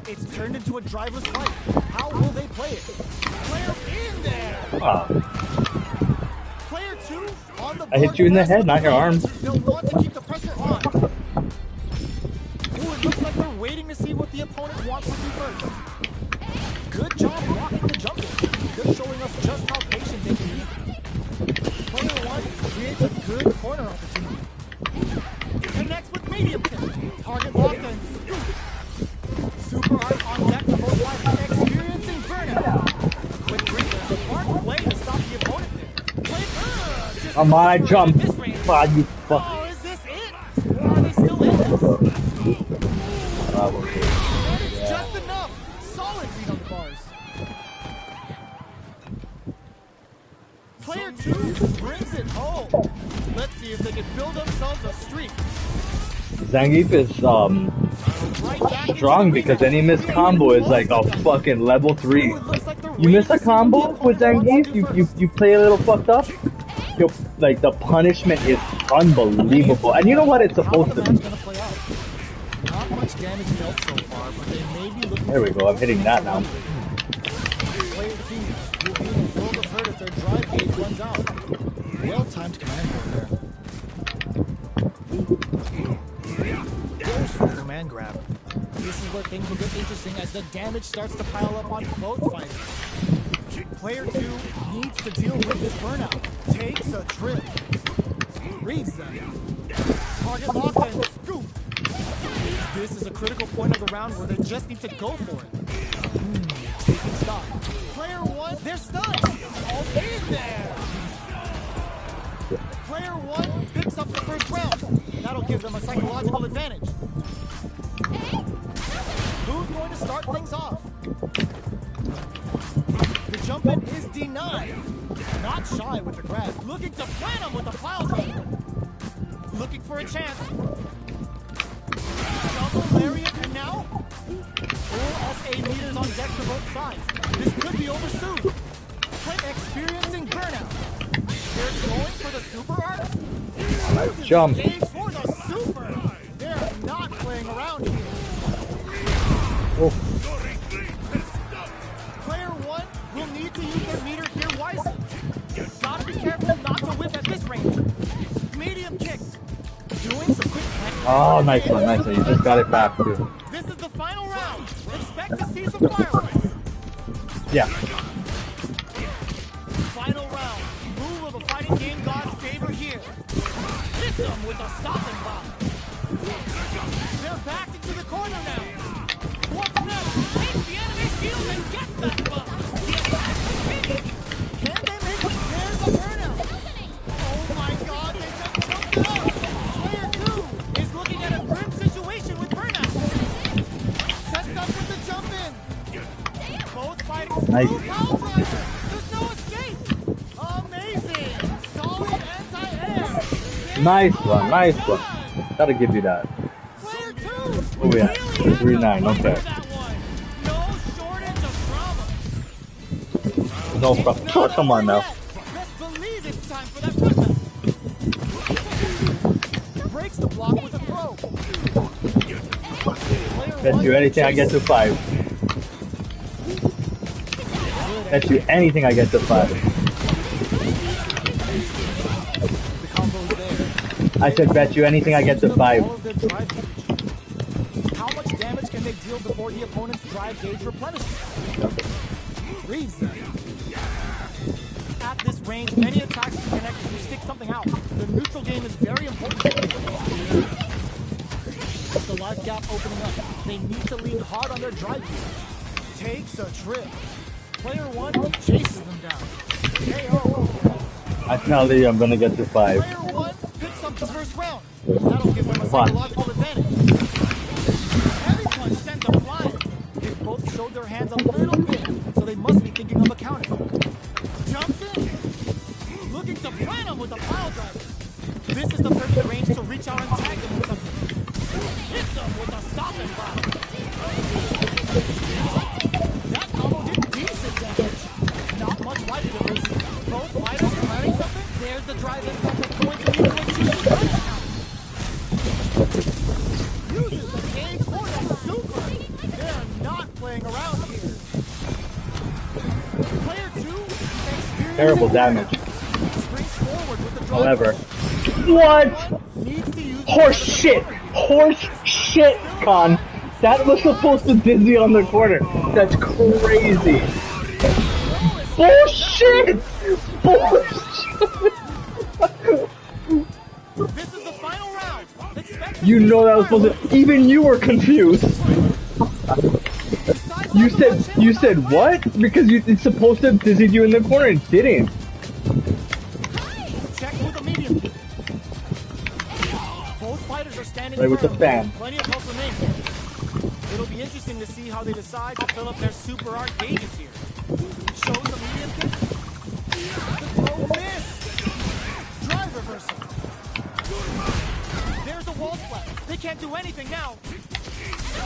It's turned into a driveless fight. How will they play it? Player in there. Player 2 on the board. I hit you in the head, not your arm. They'll want to keep the pressure on. Ooh, it looks like they're waiting to see what the opponent wants to do first. Good job blocking the jump in. They're showing us just how patient they can be. Player 1 creates a good corner opportunity. Connects with medium kick. Target lock and scoop. Super art on deck for both fighters, experiencing burnout. Quick break, smart play to stop the opponent there. I'm on, I jump. Ah, you fuck. Oh, is this it? Or are they still in this? Probably. And it's just enough. Solid read on the bars. Player 2 brings it home. Let's see if they can build themselves a streak. Zangief is strong because any missed combo is like a fucking level 3. You miss a combo with Zangief, you play a little fucked up. Like the punishment is unbelievable, and you know what it's supposed to be. Not much damage dealt so far, but they may be looking. There we go. I'm hitting that now. Player 2 will be in a world of hurt if their drive gauge runs out. Well-timed command grab there. Goes for the command grab. This is where things will get interesting as the damage starts to pile up on both fighters. Player 2 needs to deal with this burnout. Takes a trip. Reads them. Target lock and scoop. This is a critical point of the round where they just need to go for it. Taking stock. Player 1, they're stunned. All in there. Player 1 picks up the first round. That'll give them a psychological advantage. Who's going to start things off? The jump in is denied. Not shy with the grab. Looking to plant him with a pile driver. Looking for a chance. Double lariat and now full SA meters on deck for both sides. This could be over soon. Clint experiencing burnout. They're going for the super art. Jump. Gauge for the super. They're not playing around here. Oh. Player 1 will need to use their meter here wisely. Gotta be careful not to whip at this range. Medium kick. Doing some quick Oh, nice one, nice one. You just got it back too. This is the final round. Expect to see some fireworks. Yeah. Final round. Who will the fighting game gods favor here? Hits them with a stopping block. They're backed into the corner now. What's next? Take the enemy's shield and get that buck. Can they make a pair the burnout? Oh my god, they just jumped it up. Player 2 is looking at a grim situation with burnout. Sets up with the jump in. Both fighters Nice. move power driver. There's no escape. Amazing. Solid anti-air. Nice one, nice one. Gotta give you that. Player 2. Oh yeah, 3-9, okay. No shortage of drama. No problem. Oh, come on now. Best believe it's time for that comeback. Breaks the block with a throw. Bet you anything I get to 5. Bet you anything I get to 5. The combo's there. I said bet you anything I get to 5. All of their drive gauge. How much damage can they deal before the opponent's drive gauge replenishes? Reads them. at this range, many attacks can connect if you stick something out. The neutral game is very important. The life gap opening up. They need to lean hard on their drive gear. Takes a trip. Player 1 chases them down. KO. I tell you, I'm gonna get to 5. Player 1 picks up the first round. That'll give them a psychological advantage. Heavy punch sends them flying. They both showed their hands a little bit, so they must be thinking of a counter. Jumps in. Looking to plan them with a pile driver. This is the perfect range to reach out and tag them with something. Hits them with a stop and pile. That combo did decent damage. Not much life difference. Both fighters planning something. There's the drive impact that's going to lead to a cheeky punch count. Uses the cage for the super. They're not playing around here. Player 2 experiences Terrible damage. springs forward with the drive. However, what? Needs to use Horse shit! Horse shit, Con. That was supposed to dizzy on the corner. That's crazy. Bullshit! Bullshit! This is the final round. Expect You know that was supposed to. Even you were confused. You said what? Because it's supposed to dizzy you in the corner. It didn't. check with a medium. Both fighters are standing Right with the firm. fan. Plenty of health remains. It'll be interesting to see how they decide to fill up their super art gauges here. Shows the medium kick. The throw missed. Drive reversal. There's a wall splat. They can't do anything now.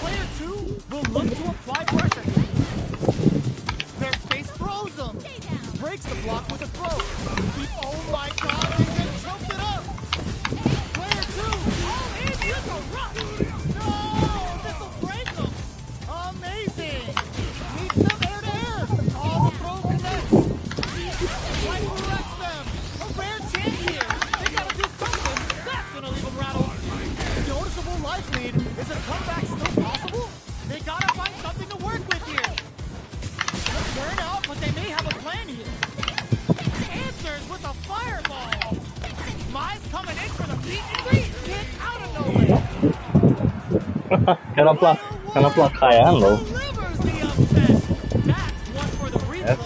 Player 2 will look to apply pressure. Their space throws them. Breaks the block with a throw. Oh my god, they just choked it up. Player 2. Oh, it's just a rush. No, this will break them. Amazing. Meets them air to air. All the throw connects. Life corrects them. A rare chance here. They gotta do something. That's gonna leave them rattled. Noticeable life lead. Is a comeback still possible? They gotta find something to work with here. Burn out, but they may have a plan here. Answers with a fireball. Mize coming in for the beat and greet. Hit out of nowhere. Kaya Kayalo. Delivers the upset. That's one for the replay.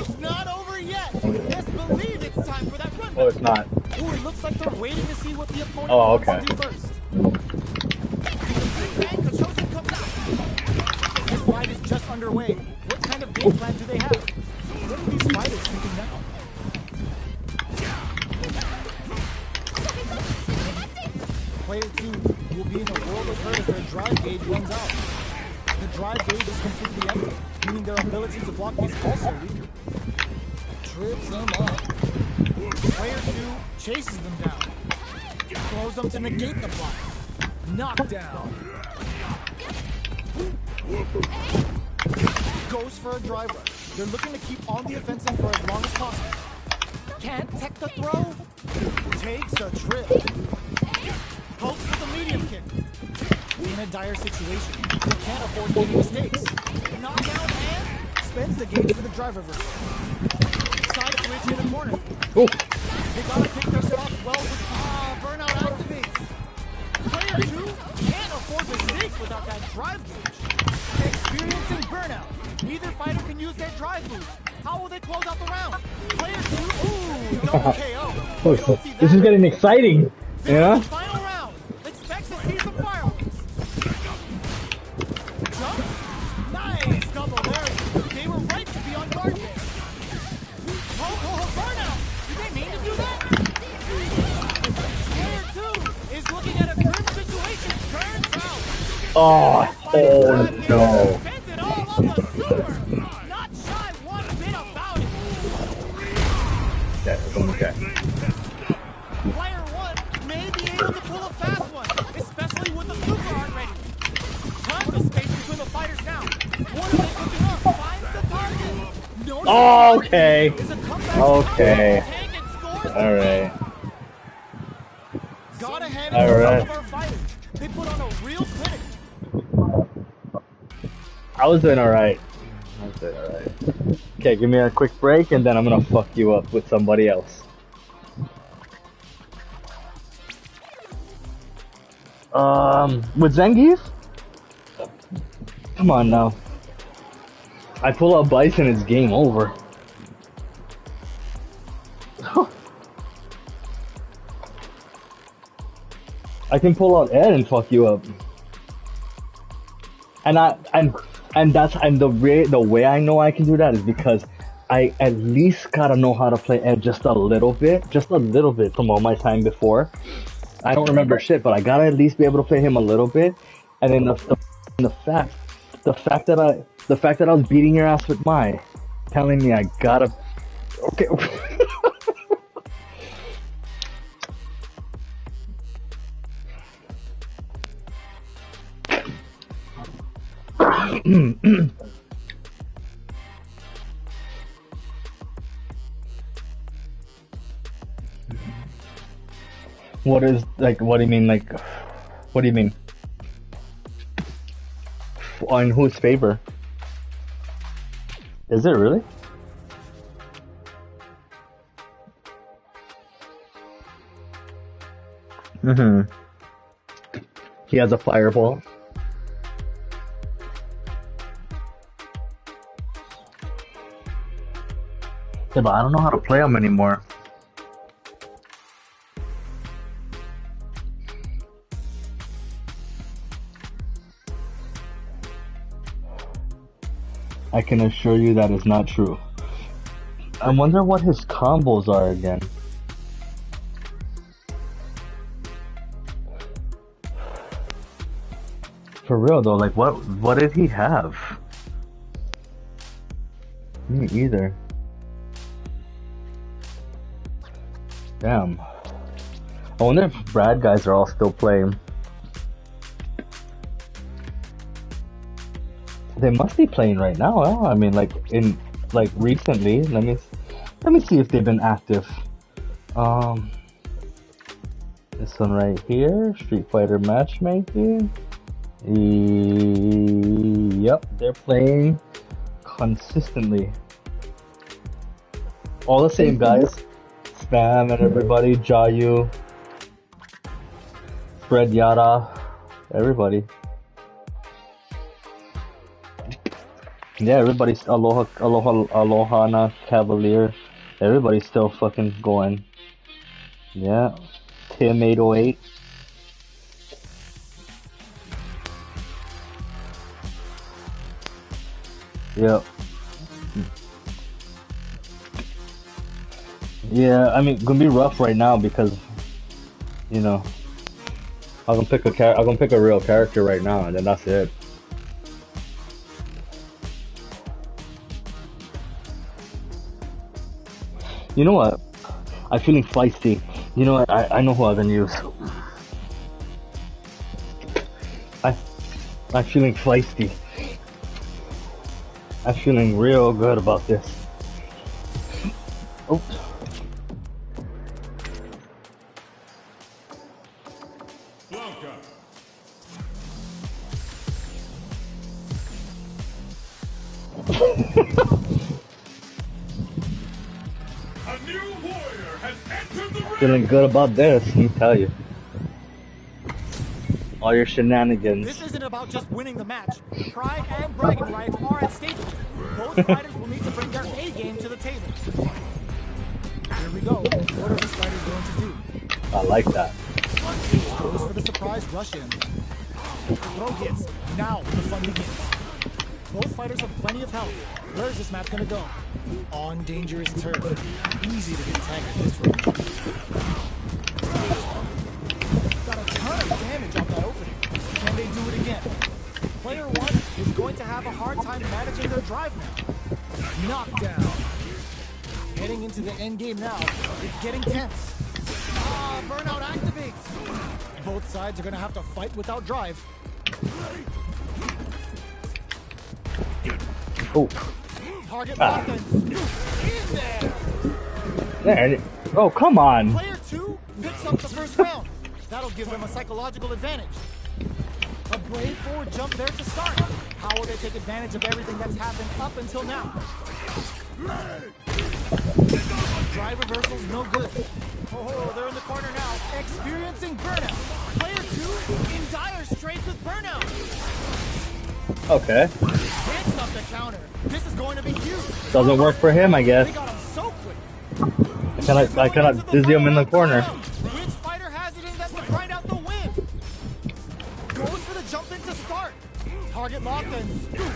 It's not over yet. Best believe it's time for that run. Oh, it's not. Ooh, it looks like they're waiting to see what the opponent Oh, wants okay. to do first. And Kachoshin comes out. This fight is just underway. What kind of game plan do they have? What are these fighters thinking now? Player 2 will be in a world of hurt as their drive gauge runs out. The drive gauge is completely empty, meaning their ability to block is also weak. Trips them up. Player 2 chases them down. Throws them to negate the block. Knockdown. Goes for a drive rush. They're looking to keep on the offensive for as long as possible. Can't tech the throw. Takes a trip. Pokes with a medium kick. In a dire situation. They can't afford any mistakes. Knockout and spends the gauge for the drive reversal. Side switch in the corner. Oh. They gotta pick their spots well with burnout activates. Player 2 can't afford mistakes without that drive gauge. Experiencing burnout. Neither fighter can use their drive move. How will they close out the round? Player 2, ooh, double KO. This is getting exciting. Yeah? Final round. Expects to see some fireworks. Jump. Nice double there. They were right to be on guard there. Oh, burnout. Did they mean to do that? Player 2 is looking at a grim situation. Turns out. Oh no. Spends it all on the super. Not shy one bit about it. Okay. Player 1 may be able to pull a fast one, especially with the super art ready. Tons of space between the fighters now. What are they cooking up? Finds the target. Oh, okay. Is a comeback Okay. tank and scores. Alright. Got ahead All right. of our fighters. They put on a real clinic. I was doing alright. That's it, alright. Okay, give me a quick break and then I'm gonna fuck you up with somebody else. With Zangief? Come on now. I pull out Bison, it's game over. I can pull out Ed and fuck you up. And the way I know I can do that is because I at least gotta know how to play Ed just a little bit from all my time before. I don't remember shit, but I gotta at least be able to play him a little bit. And then the fact that I was beating your ass with Mai, telling me I gotta, okay. What is, like, what do you mean, like, what do you mean? On whose favor? Is it really? Mm-hmm. He has a fireball. Yeah, but I don't know how to play him anymore. I can assure you that is not true. I wonder what his combos are again. For real though, like what did he have? Me either. Damn. I wonder if Brad guys are all still playing. They must be playing right now, huh? I mean, like recently. Let me see if they've been active. This one right here, Street Fighter matchmaking. Yep, they're playing consistently. All the same guys. Spam and everybody, Jayu, Fred Yada, everybody. Yeah, everybody's Alohana, Cavalier. Everybody's still fucking going. Yeah. Tim 808. Yep. Yeah, I mean, it's gonna be rough right now because, you know, I'm gonna pick a real character right now, and then that's it. You know what? I'm feeling feisty. You know what? I know who I'm gonna use. I'm feeling feisty. I'm feeling real good about this. Oops. Feeling good about this, let me tell you. All your shenanigans. This isn't about just winning the match. Pride and bragging rights are at stake. Both fighters will need to bring their A game to the table. Here we go. What are these fighters going to do? I like that. Goes for the surprise rush in. Throw hits. Now the fun begins. Both fighters have plenty of health. Where is this match going to go? On dangerous turf. Easy to get tagged in this range. Got a ton of damage off that opening. Can they do it again? Player one is going to have a hard time managing their drive now. Knockdown. Heading into the end game now. It's getting tense. Burnout activates. Both sides are going to have to fight without drive. Oh. Target locked and scoop in there. There. Oh, come on. Player two picks up the first round. That'll give them a psychological advantage. A brave forward jump there to start. How will they take advantage of everything that's happened up until now? Drive reversal's no good. Oh, they're in the corner now, experiencing burnout. Player 2 in dire straits with burnout. Okay. Can't stop the counter. This is going to be huge. Doesn't work for him, I guess. They got him so quick. I cannot dizzy him in the corner. Which fighter has it in them to grind out the win? Goes for the jump in to start. Target lock and scoop.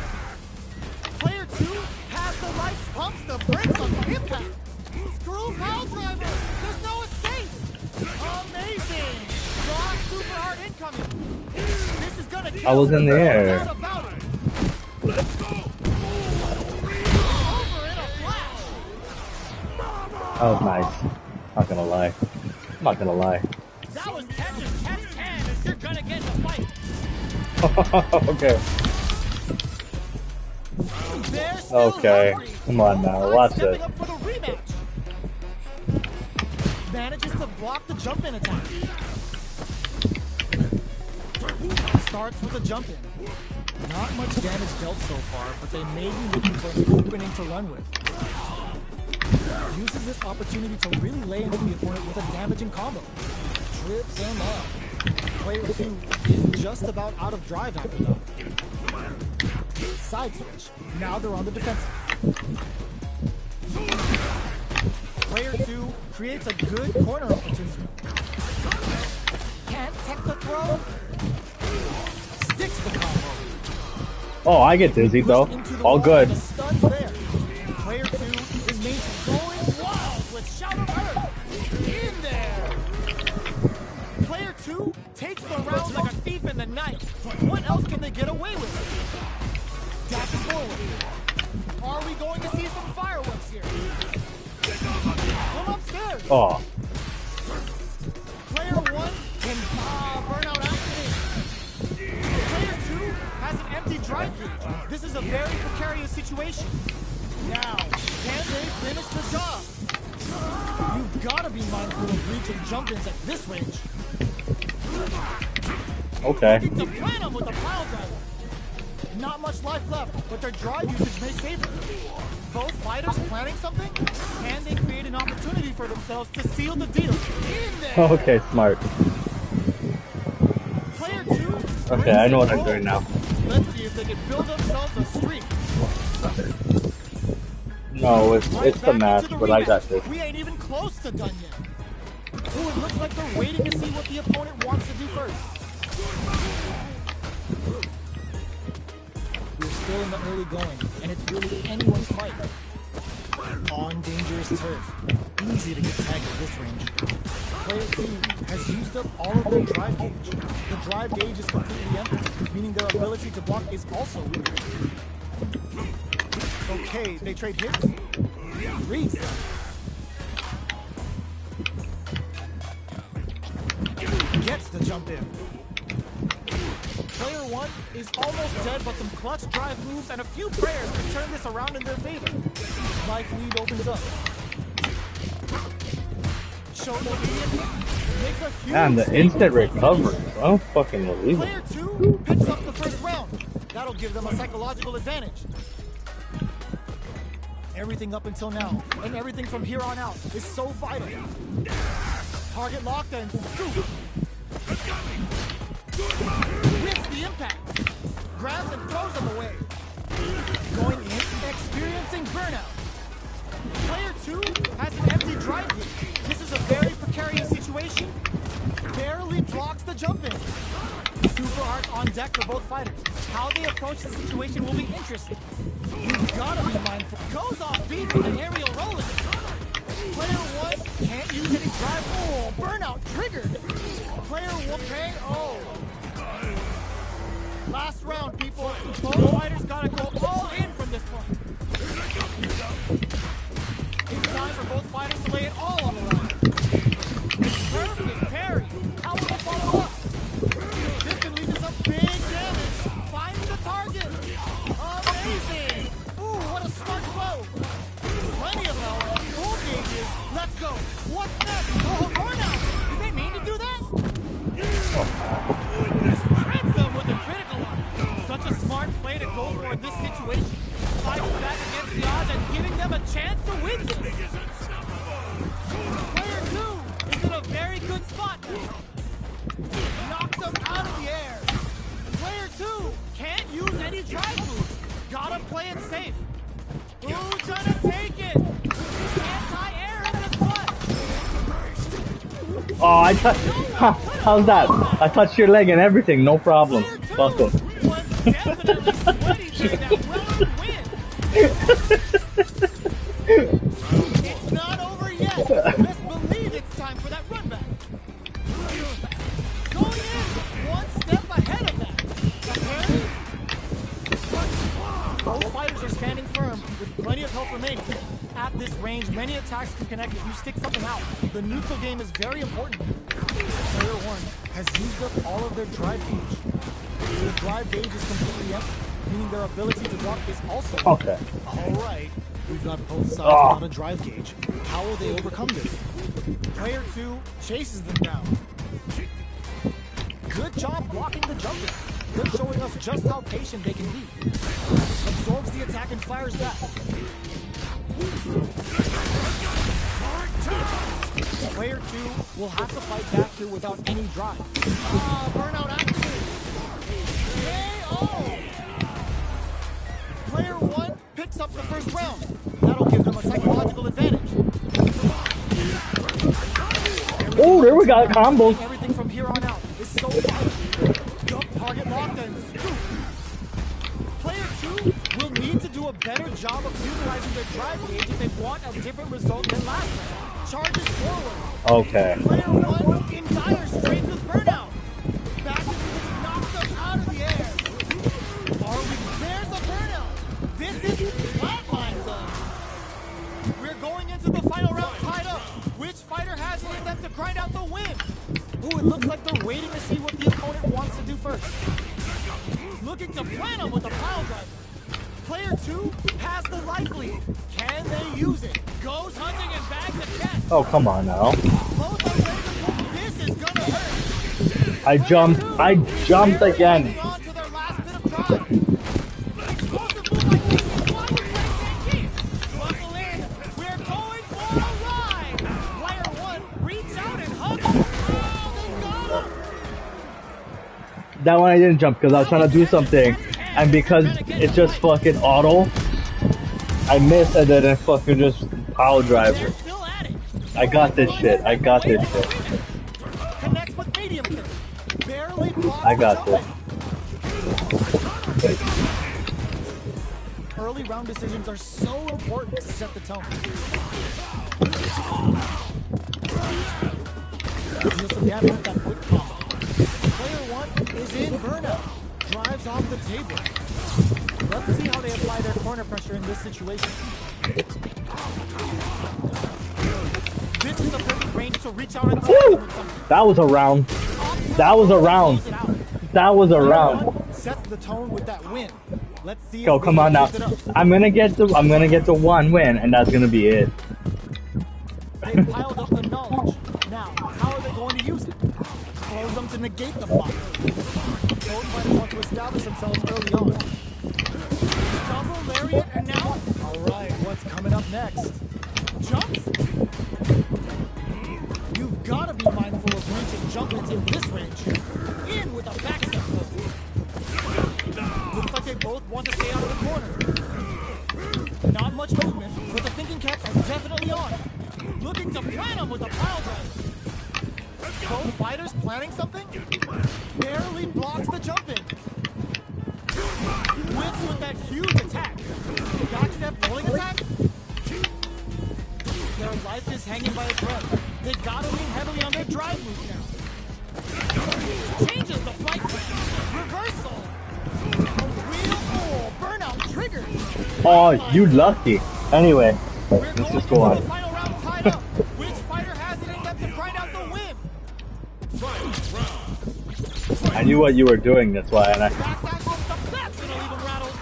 Player 2 has the life pumps the brakes on the impact. Screw pile driver. There's no escape. Amazing. Draw super hard incoming. This is gonna kill. I was in the air. No doubt about it. Let's go. Over in a flash. That was nice. Not gonna lie. Not gonna lie. That was catch as catch can if you're gonna get in a fight. Okay. They're still Okay. hungry. Come on now. Watch Stepping this. up for the rematch. Manages to block the jump in attack. Starts with a jump in. Not much damage dealt so far, but they may be looking for an opening to run with. Uses this opportunity to really lay into the opponent with a damaging combo. Trips him up. Player 2 is just about out of drive after that. Side switch. Now they're on the defensive. Player 2 creates a good corner opportunity. Can't tech the throw. Sticks the combo. Oh, I get dizzy though. All good. The stun's there. Player 2 is made going wild with Shout of Earth. In there. Player 2 takes the round like a thief in the night. What else can they get away with? Dashes forward. Are we going to see some fireworks here? Come upstairs. Oh. Player 1 can burn out activate. Player 2 has an empty drive gauge. This is a very precarious situation. Now, can they finish the job? You've got to be mindful of reaching jump-ins at this range. Okay. Looking to plan them with the pile driver. Not much life left, but their drive usage may save them. Both fighters planning something? Can they create an opportunity for themselves to seal the deal? In there! Okay, smart. Player 2. Okay, I know what I'm doing now. Let's see if they can build themselves a streak. No, it's the match, but I got this. We ain't even close to done yet. Ooh, it looks like they're waiting to see what the opponent wants to do first. We're still in the early going, and it's really anyone's fight. On dangerous turf. Easy to get tagged at this range. Player 2 has used up all of their drive gauge. The drive gauge is completely empty, meaning their ability to block is also weak. Okay, they trade hits. Reese. Gets the jump in. Player 1 is almost dead, but some clutch drive moves and a few prayers can turn this around in their favor. Life lead opens up. Show the medium. Makes a huge And the save. instant recovery. I don't fucking believe it. Player 2 picks up the first round. That'll give them a psychological advantage. Everything up until now, and everything from here on out, is so vital. Target locked and scoop. Whips the impact. Grabs and throws them away. Going in, experiencing burnout. Player 2 has an empty drive gauge. This is a very precarious situation. Barely blocks the jump in. Super arts on deck for both fighters. How they approach the situation will be interesting. You've gotta be mindful. Goes off beat with an aerial roller. Player 1 can't use any drive. Oh, burnout triggered. Player 1 KO. Last round, people. Both fighters gotta go all in from this point. It's time for both fighters to lay it all on the line. Perfect parry. How will they follow up? This can lead to some big damage. Finding the target. Amazing. Ooh, what a smart blow. Plenty of power. Full gauges. Let's go. What's next? Oh, burnout. Did they mean to do that? Trends them with a critical one. Such a smart play to go them a chance to win this. Player 2 is in a very good spot now. Knocks them out of the air. Player 2 can't use any drive moves. Gotta play it safe. Who's gonna take it? Anti-air in the butt. Oh, how's that? I touched your leg and everything, no problem. Welcome. Was definitely sweaty during that well-earned win. It's not over yet. Best believe it's time for that run back. Going in, one step ahead of that. Both fighters are standing firm with plenty of health remaining. At this range, many attacks can connect if you stick something out. The neutral game is very important. Player 1 has used up all of their drive gauge. The drive gauge is completely empty, meaning their ability to block is also empty. Okay. Alright, we've got both sides on a drive gauge. How will they overcome this? Player 2 chases them down. Good job blocking the jumper. They're showing us just how patient they can be. Absorbs the attack and fires back. Player 2 will have to fight back here without any drive. Burnout activated. KO! Player 1 picks up the first round. That'll give them a psychological advantage. Oh, there we got combos. Everything from here on out is so violent. Jump, target locked, and scoop. Player 2 will need to do a better job of utilizing their drive gauge if they want a different result than last time. Charges forward. Okay. Player 1 in dire straits with burnout. Back to knocks them out of the air. There's the burnout. This is flatline zone. We're going into the final round tied up. Which fighter has it in them to grind out the win? Ooh, it looks like they're waiting to see what the opponent wants to do first. Looking to plan them with a pile driver. Player 2 has the life lead. Can they use it? Goes hunting and bags a cat. Oh, come on now. Both are ready to move. This is gonna hurt. I jumped again. On to their last bit of drive. Explosive move like this is why you play Sankeep. Buckle in. We're going for a ride. Player 1, reach out and hug him. Oh, they got him. That one I didn't jump because I was trying to do something. And because it's just fucking auto, I missed and then it fucking just power drive. They're still at it. I got this shit. I got this shit. Connects with medium kick. Barely blocks I got the this. jump. Early round decisions are so important to set the tone. Deal some damage with that quick combo. Player 1 is in burnout. Drives off the table. Let's see how they apply their corner pressure in this situation. This is the perfect range to reach out and tap them with something. That was a round. That was a round. That was a round. Sets the tone with that win. Let's see. Yo, come on now. I'm gonna get the one win, and that's gonna be it. They've piled up the knowledge. Now, how are they going to use it? Close them to negate the block. Both fighters want to establish themselves early on. Double lariat, and now, all right, what's coming up next? Jumps. You've got to be mindful of reaching jump ins in this range. In with a backstep move. Looks like they both want to stay out of the corner. Not much movement, but the thinking caps are definitely on. Looking to plan them with a pile driver. Both fighters planning something? Barely blocks the jump in. Whips with that huge attack. Backstep rolling attack? Their life is hanging by a thread. They gotta lean heavily on their drive move now. Changes the flight plan. Reversal. A real burnout triggered. Oh, you lucky. Anyway, We're let's just going go into on. the final round tied up. Which fighter has it in them to grind out the win? I knew what you were doing, that's why. And I. That's gonna leave him rattled.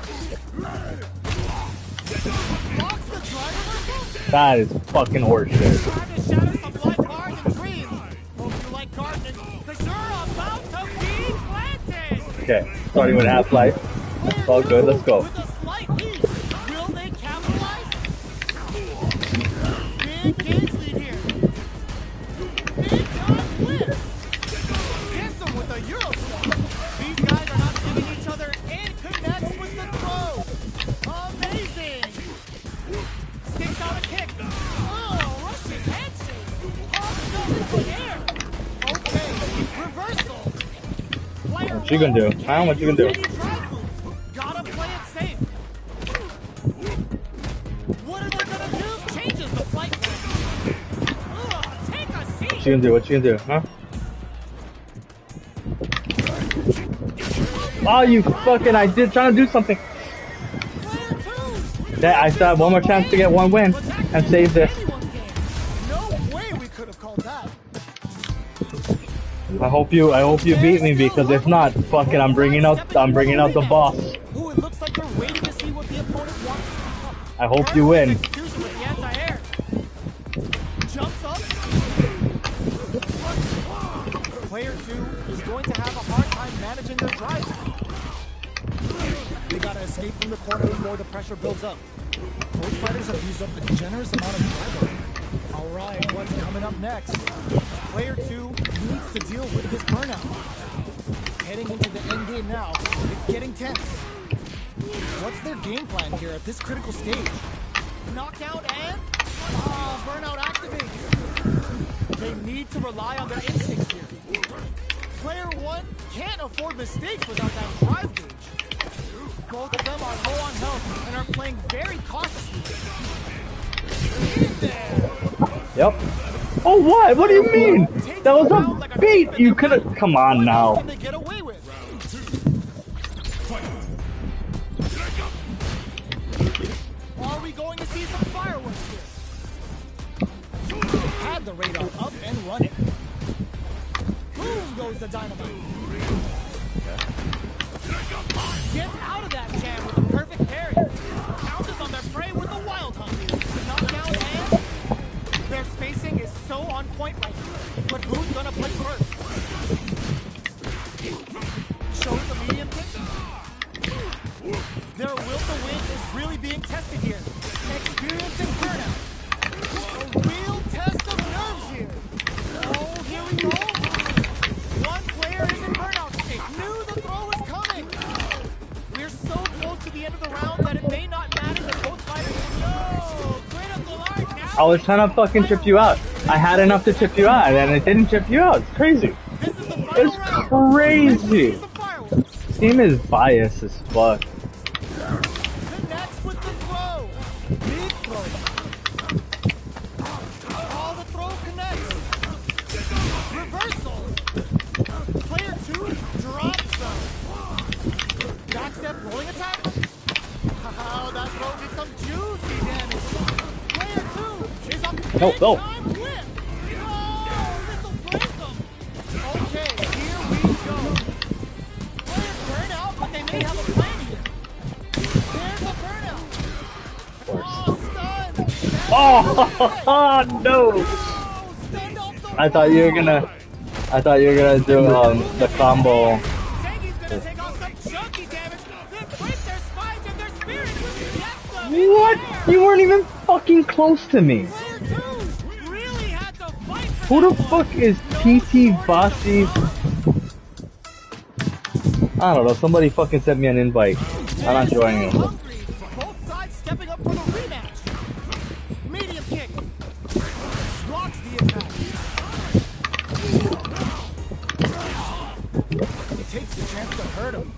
Blocks the driver reversal. That is fucking horseshit. Time to shatter some light bars and dreams. Hope you like gardening, because you're about to be planted. Okay, starting with Half-Life. It's all good, let's go. With a slight lead, will they capitalize? big gauge lead here. Big time flip. Gets him with a Euro step. These guys are not giving each other any connects with the throw. Amazing. Sticks out a kick. Oh, rushing handshake. Pops up in the air. Okay, reversal. Player What you gonna do? Huh? What you gonna do? Gotta play it safe. What are they gonna do? Changes the flight plan. Take a seat. What you gonna do? What you gonna do? Huh? Oh, you fucking! I did trying to do something. That I still have one more chance to get one win and save this. No way we could have called that. I hope you beat me, because if not, fucking I'm bringing out the boss. Ooh, it looks like they're waiting to see what the opponent wants. I hope you win. Execution with the anti-air. Jumps up. Player 2 is going to have a hard time managing their drive. They gotta escape from the corner before the pressure builds up. Both fighters have used up a generous amount of drive. Alright, what's coming up next? Player 2 needs to deal with this burnout. Heading into the end game now, it's getting tense. What's their game plan here at this critical stage? Knockout and burnout activates. They need to rely on their instincts here. Player 1 can't afford mistakes without that drive gauge. Both of them are low on health and are playing very cautiously. In there. Yep. Oh, what? What do you mean? That was a beat. You could have. Come on now. What can they get away with? Are we going to see some fireworks here? Had the radar up and running. Boom goes the dynamite. Gets out of that jam with a perfect parry. Pounces on their prey with a wild hunt. Knockdown and their spacing is so on point right now. But who's gonna play first? Shows the medium kick. Their will to win is really being tested here. Experiencing burnout. A real test of nerves here. Oh, here we go. One player is in burnout state. Knew the throw was coming. We're so close to the end of the round that it may not matter that both fighters critical art now. I was trying to fucking chip you out. I had enough to chip you out, and it didn't chip you out. It's crazy. It's crazy. Team is biased as fuck. Connects with the throw. Big throw. Oh, the throw connects. Reversal. Player 2 drops them. Backstep rolling attack. Oh, that throw did some juicy damage. Player 2 is on the No. time whip. Oh, this'll break them. Okay, here we go. Players burn out, but they may have a plan here. There's a burnout. Oh, stun. Oh no! Stand off the I thought you were gonna do the combo. Tangy's gonna take off some chunky damage, then break their spines and their spirit. Gets them. What? You weren't even fucking close to me. Player 2 really had to fight for Who the that fuck one. is TT Bossy? I don't know. Somebody fucking sent me an invite. I'm not joining him. Hungry. Both sides stepping up for the rematch. Medium kick. Blocks the impact. He takes the chance to hurt him.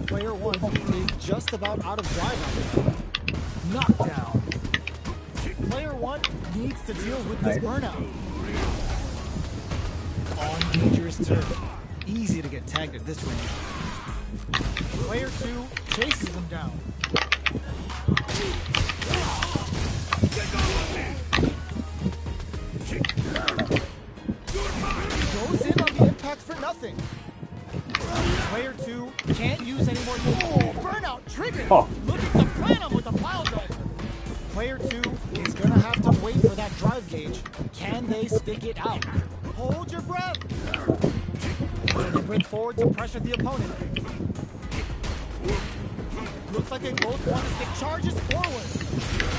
Player 1 is just about out of drive right now. Knockdown. Player 1 needs to deal with this burnout. On dangerous turf. Easy to get tagged at this range. Player 2 chases him down. Goes in on the impact for nothing. Player 2 can't use any more. Oh, burnout triggered. Oh. Looking to plant him with a pile driver. Player 2 is gonna have to wait for that drive gauge. Can they stick it out? Hold your breath. They bring forward to pressure the opponent. Looks like they both want to stick charges forward.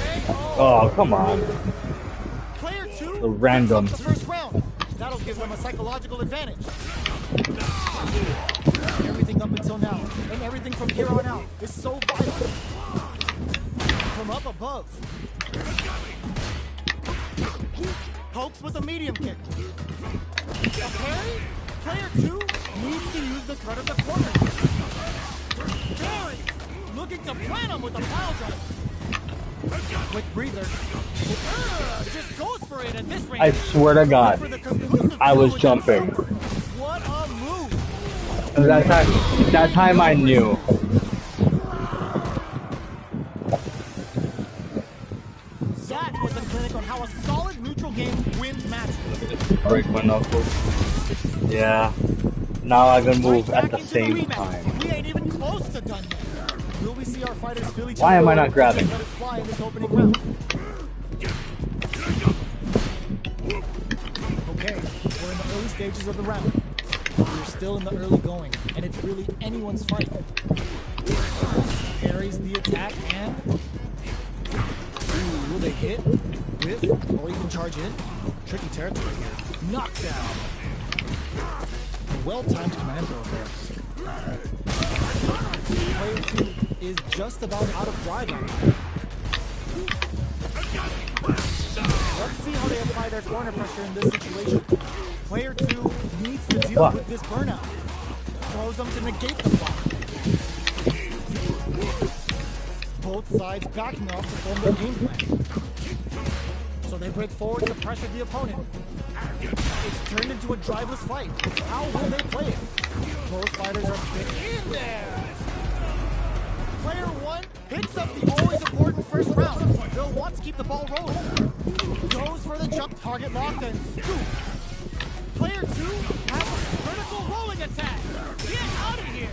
Okay, Oh, come on. The random. The first round. That'll give them a psychological advantage. Everything up until now, and everything from here on out, is so vital. From up above. Pokes with a medium kick. A parry? Player 2 needs to use the cut of the corner. Parry! Looking to plant him with a pile driver. Quick breather. Just goes for it at this range. I swear to God, I was jumping. What a move! That time I knew. That was a clinic on how a solid neutral game wins matches. Break my knuckles. Yeah. Now I can move at the same time. We ain't even close to done yet. Will we see our fighters feel each other? Why am I not grabbing? Let it fly in this opening round. Okay, we're in the early stages of the round. We're still in the early going, and it's really anyone's fight. Parries the attack and... Ooh, will they hit? With? Or even charge in? Tricky territory here. Knockdown! A well-timed command throw there. Player 2 is just about out of drive on. Let's see how they apply their corner pressure in this situation. Player 2 needs to deal with this burnout. Throws them to negate the block. Both sides backing off to form their game plan. So they break forward to pressure the opponent. It's turned into a driveless fight. How will they play it? Both fighters are fit in there. Player 1 picks up the always important first round. They'll want to keep the ball rolling. Goes for the jump target lock and scoop. Player 2 has a critical rolling attack. Get out of here.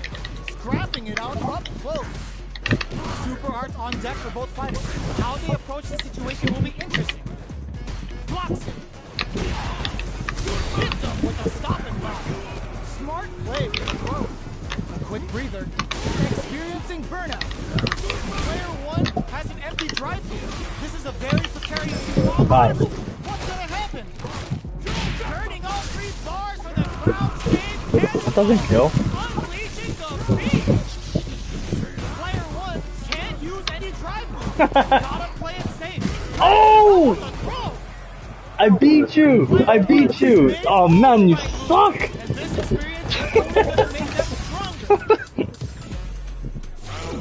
Scrapping it out up close. Super arts on deck for both fighters. How they approach the situation will be interesting. Blocks him. Hits him with a stop and block. Smart play with the throw. A quick breather. Experiencing burnout. Player 1 has an empty drive here. This is a very precarious situation. What's gonna happen? Turning all 3 bars for the crowd stage. That doesn't kill. Unleashing the beast. Player 1 can't use any drive move. Gotta play it safe. Oh! I beat you! I beat you! Oh man, you suck! And this experience has only gonna make them stronger.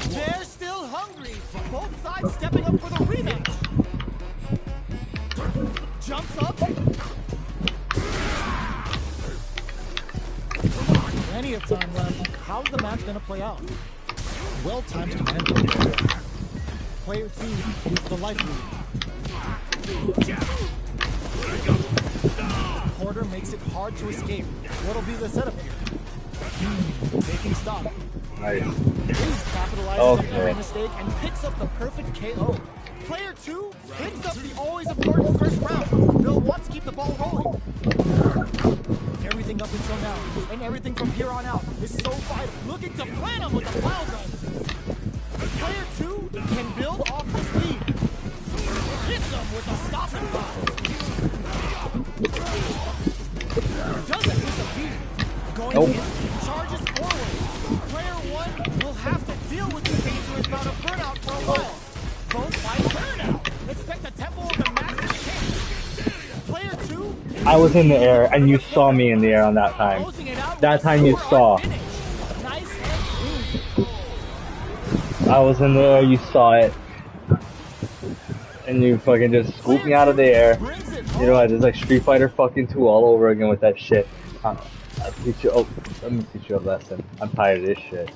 They're still hungry. Both sides stepping up for the rematch. Jumps up. Plenty of time left. How's the match gonna play out? Well-timed command. Player 2 with the life lead. Porter makes it hard to escape. What'll be the setup here? Taking stock. Nice. He's capitalizes on every mistake and picks up the perfect KO. Player 2 picks up the always important first round. They'll want to keep the ball rolling. Everything up until now, and everything from here on out, is so vital. Looking to plant him with a pile driver. Player 2 can build off this lead. Hits him with a stop and block. Doesn't miss a beat. Going in, charges forward. Player 1 will have to deal with the dangerous bout of burnout for a while. Both fight burnout. Expect the tempo of the match to change. Player 2. I was in the air and you saw me in the air on that time. That time you saw. Nice and clean. I was in the air, you saw it. And you fucking just scooped me out of the air. You know what, it's like Street Fighter fucking 2 all over again with that shit. I'll teach you, let me teach you a lesson. I'm tired of this shit.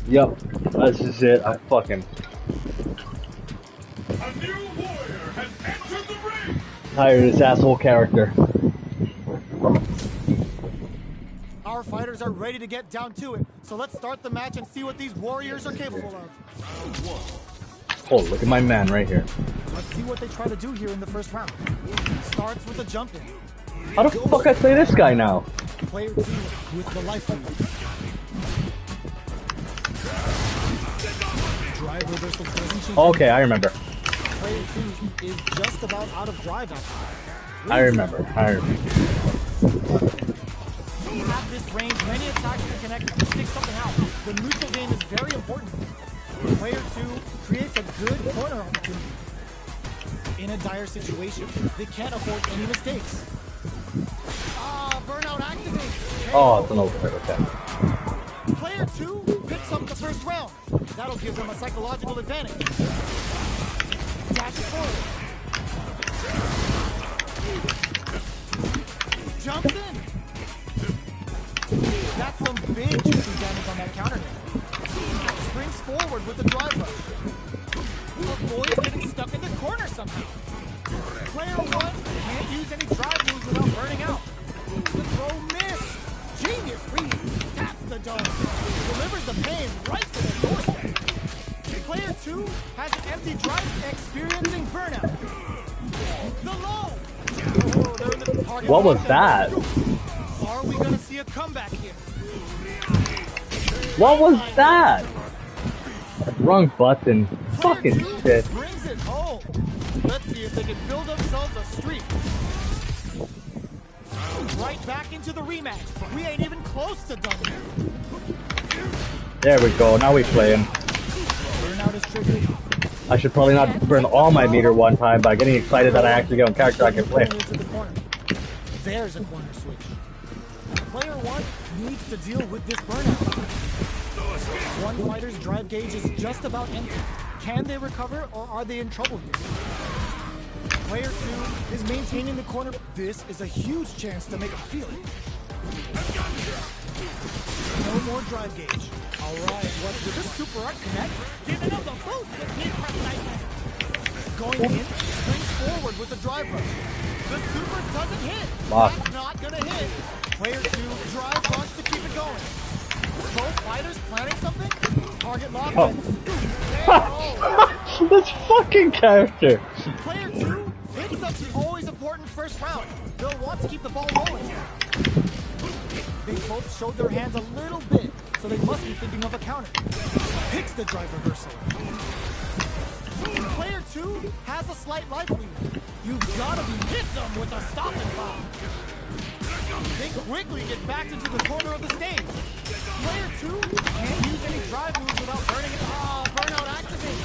Yep, that's just it. I'm fucking A new warrior has entered the ring. tired of this asshole character. Our fighters are ready to get down to it, so let's start the match and see what these warriors are capable of. Oh, look at my man right here. Let's see what they try to do here in the first round. Starts with a jump in. How the fuck I play this guy now? Player 2 with the life lead. drive reversal doesn't change. Okay, I remember. Player 2 is just about out of drive after. I remember. You have this range, many attacks can connect to stick something out. The neutral game is very important. Player 2 creates a good corner opportunity. In a dire situation, they can't afford any mistakes. Burnout activates. Oh, it's an overhit. Okay. Player 2 picks up the first round. That'll give them a psychological advantage. Dash forward. Jumps in. That's some big juicy damage on that counter hit. Springs forward with the drive rush. Avoids getting stuck in the corner somehow. Player 1 can't use any drive moves without burning out. The throw miss. Genius read. Taps the dome. Delivers the pain right to the doorstep. Player 2 has an empty drive experiencing burnout. The low. Oh, they're in the target. What was that? Are we gonna see a comeback here? What was that? Wrong button. Player Fucking 2 shit. brings it home. Let's see if they can build themselves a streak. Right back into the rematch. We ain't even close to done yet. There we go. Now we playing. Burnout is triggered. I should probably not burn all my meter one time by getting excited that I actually get on character I can play. Into the corner. There's a corner switch. Player 1 needs to deal with this burnout. One fighter's drive gauge is just about empty. Can they recover or are they in trouble here? Player 2 is maintaining the corner. This is a huge chance to make a feel it. No more drive gauge. Alright, what's with this super art connect? Giving up the boost with mid-press nightmare. Going in, springs forward with the drive rush. The super doesn't hit. That's not gonna hit. Player 2 drive rush to keep it going. Both fighters planning something? Target lock. Oh. This fucking character. Player 2 picks up the always important first round. They'll want to keep the ball rolling. They both showed their hands a little bit, so they must be thinking of a counter. Picks the drive reversal. Player 2 has a slight life lead. You've got to be hit them with a stopping bomb. They quickly get back into the corner of the stage. Player 2 can't use any drive moves without burning it. Oh, burnout activates.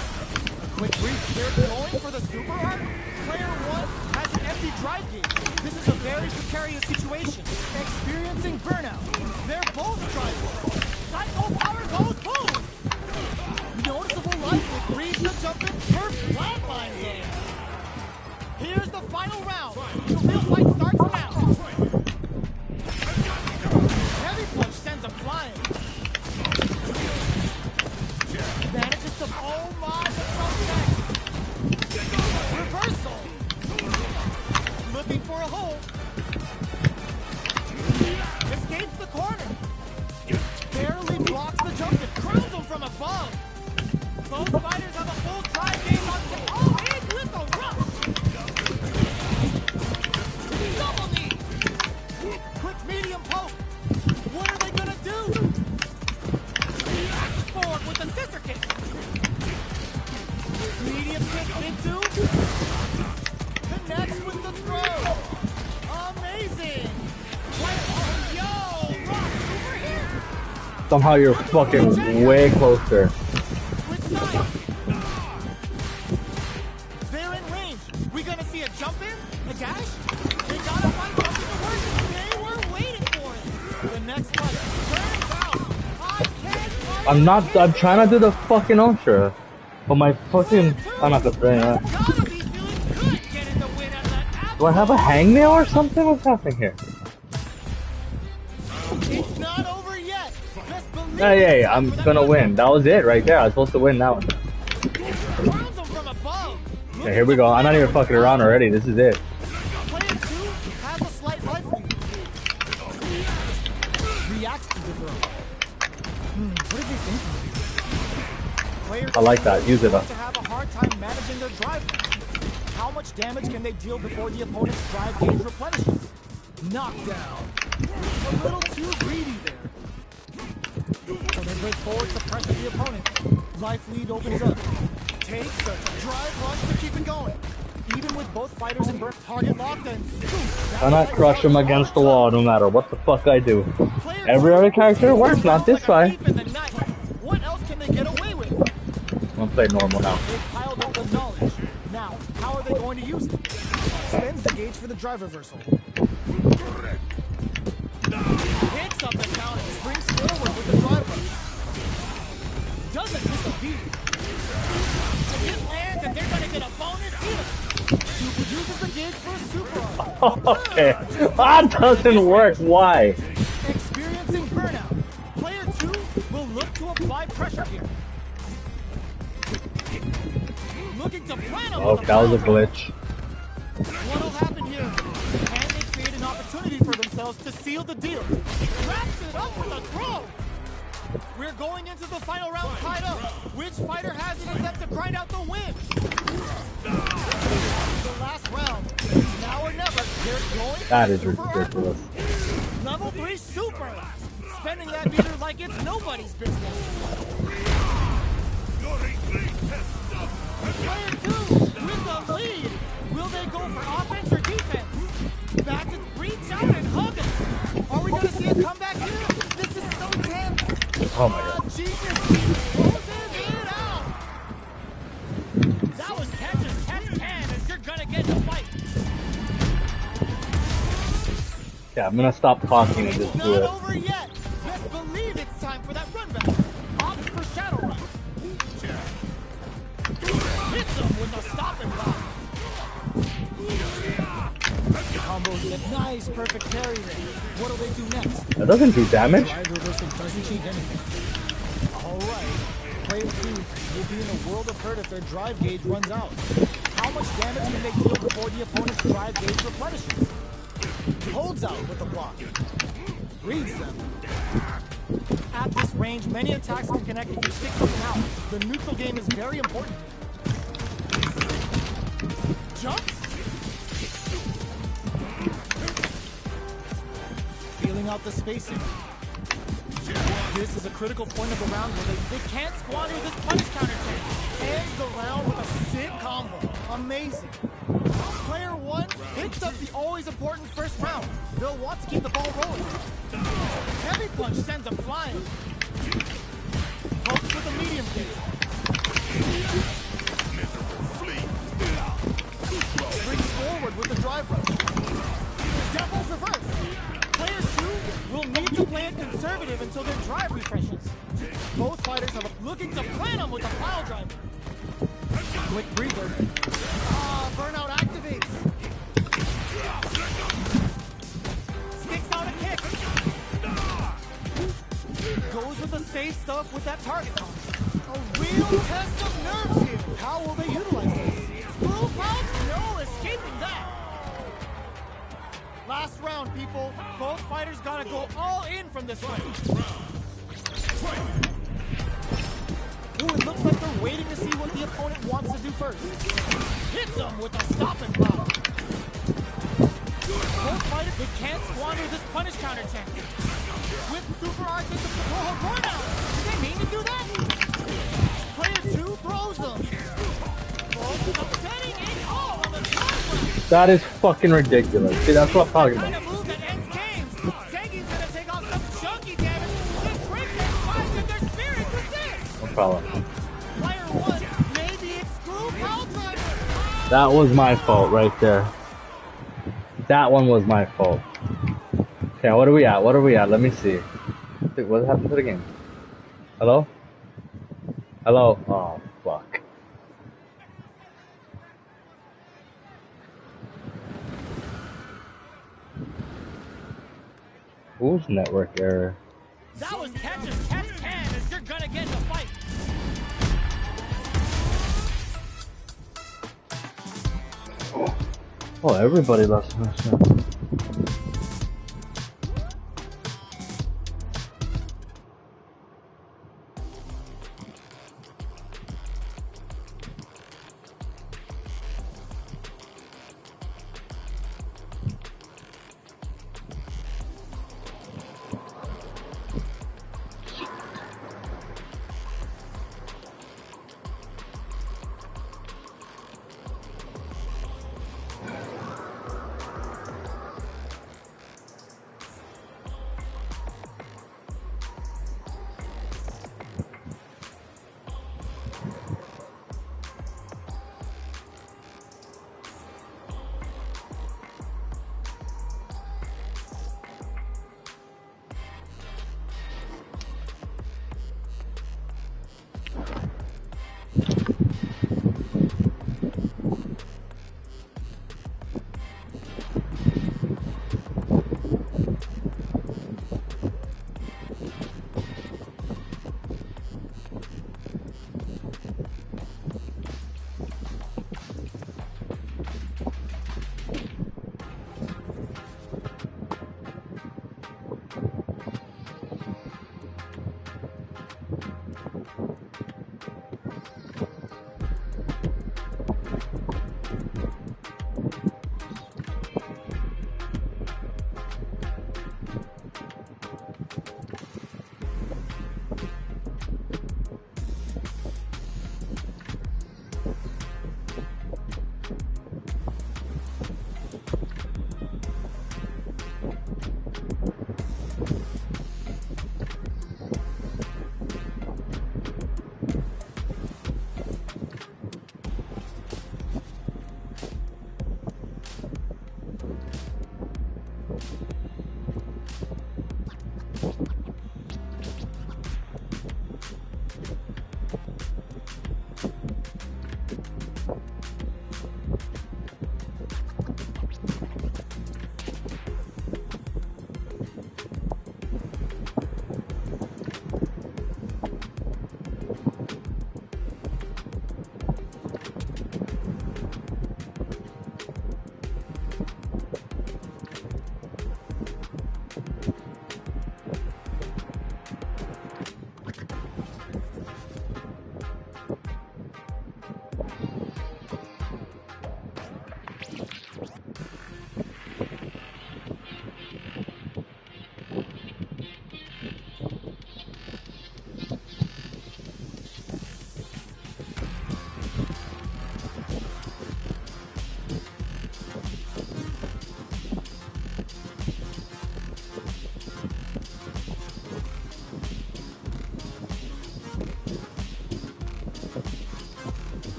A quick reach. They're going for the super art. Player 1 has an empty drive gauge. This is a very precarious situation. Experiencing burnout. They're both driving. Psycho power goes boom. Noticeable life with reads the jump in. First flatline zone. Here's the final round. The real fight starts now. Heavy punch sends him flying. Manages to oh my the reversal. Looking for a hole. Escapes the corner. Barely blocks the jump and crowns him from above. Both fighters have a full drive game on the in with a rush. Double knee. Quick medium poke. What are they gonna do? Forward with the scissor kick. Medium kick into. Connects with the throw. Amazing. Oh, yo, Rock over here. Somehow you're fucking way closer. Switch sides. They're in range. We gonna see a jump in? A dash? They gotta find something to work with. They were waiting for it. The next one turns out. I can't I'm trying to do the fucking ultra. But my fucking, I'm not gonna say that. gotta be feeling good getting the win at that. Do I have a hangnail or something? What's happening here? It's not over yet. Best believe Yeah, I'm gonna win. That was it right there. I was supposed to win that one. Crowns them from above. Yeah, here we go. I'm not even fucking around already. This is it. Player 2 has a slight life lead. Reacts to the throw. What is he thinking? Player I like that. Use it up. to have a hard time managing their drive. How much damage can they deal before the opponent's drive gauge replenishes? Knockdown. A little too greedy there. So they break forward to pressure the opponent. Life lead opens up. Takes a drive rush to keep it going. Even with both fighters in burst target locked and scoop. I not crush him against the wall no matter what the fuck I do. Every other character works, not this guy. What else can they get away with? I'm gonna play normal now. They piled up the knowledge. Now, how are they going to use it? Spends the gauge for the drive reversal. Hits up the counter, springs forward with the drive rush. Doesn't miss a beat. If it lands and they're gonna get a bonus here. Super uses the gauge for a super arm. Okay, that doesn't work. Why? Experiencing burnout. Player 2 will look to apply pressure here. Looking to plan Oh, that was a glitch. What'll happen here? Can they create an opportunity for themselves to seal the deal? Wraps it up with a throw! We're going into the final round tied up. Which fighter has it in them to grind out the win? The last round. Now or never. They're going. That is ridiculous. Level 3 super. Spending that meter like it's nobody's business. Player 2 with the lead. Will they go for offense or defense? Back to reach out and hug it. Are we going to see a comeback here? This is so tense. Oh my god. Genius closes it out. That was catch as catch can as you're going to get in the fight. Yeah, I'm gonna stop talking and just do Not it. over yet. Let's believe it's time for that run back. Opts for Shadow Run. Hits him with a stop and block. Combos get nice, perfect parry there. What'll they do next? That doesn't do damage. Drive reversal doesn't change anything. Alright. Player 2 will be in a world of hurt if their drive gauge runs out. How much damage can they deal before the opponent's drive gauge replenishes? Holds out with the block. Reads them. At this range, many attacks can connect if you stick something out. The neutral game is very important. Jumps. Feeling out the spacing. This is a critical point of the round where they can't squander this punish counter tank. Ends the round with a sick combo. Amazing. Player 1 picks up the always important first round. They'll want to keep the ball rolling. Heavy punch sends them flying. Pokes with a medium kick. Brings forward with the drive rush. Devil's reverse. Player 2 will need to play it conservative until their drive refreshes. Both fighters are looking to plan them with a pile driver. Quick breather. Burnout activates. Sticks out a kick. Goes with the safe stuff with that target toss. A real test of nerves here. How will they utilize this? Screw pump? No escaping that. Last round, people. Both fighters gotta go all in from this one. Ooh, it looks like they're waiting to see what the opponent wants to do first. Hits them with a stop and block. Both fighters, they can't squander this punish counter chance. With super arts into the burnout. Did they mean to do that? Player 2 throws them. Both upsetting it all on the drive. That is fucking ridiculous. See, that's what I'm talking Kind about. of move that ends games. Tengi's gonna take off some chunky damage. Then break their spines and their spirit with this. No problem. Player 1, maybe it's screw pile driver. That was my fault right there. That one was my fault. Okay, what are we at? What are we at? Let me see. What happened to the game? Hello? Hello? Oh, fuck. Whose network error? That was catch as catch can as you're gonna get in a fight. Oh, everybody loves Smash now.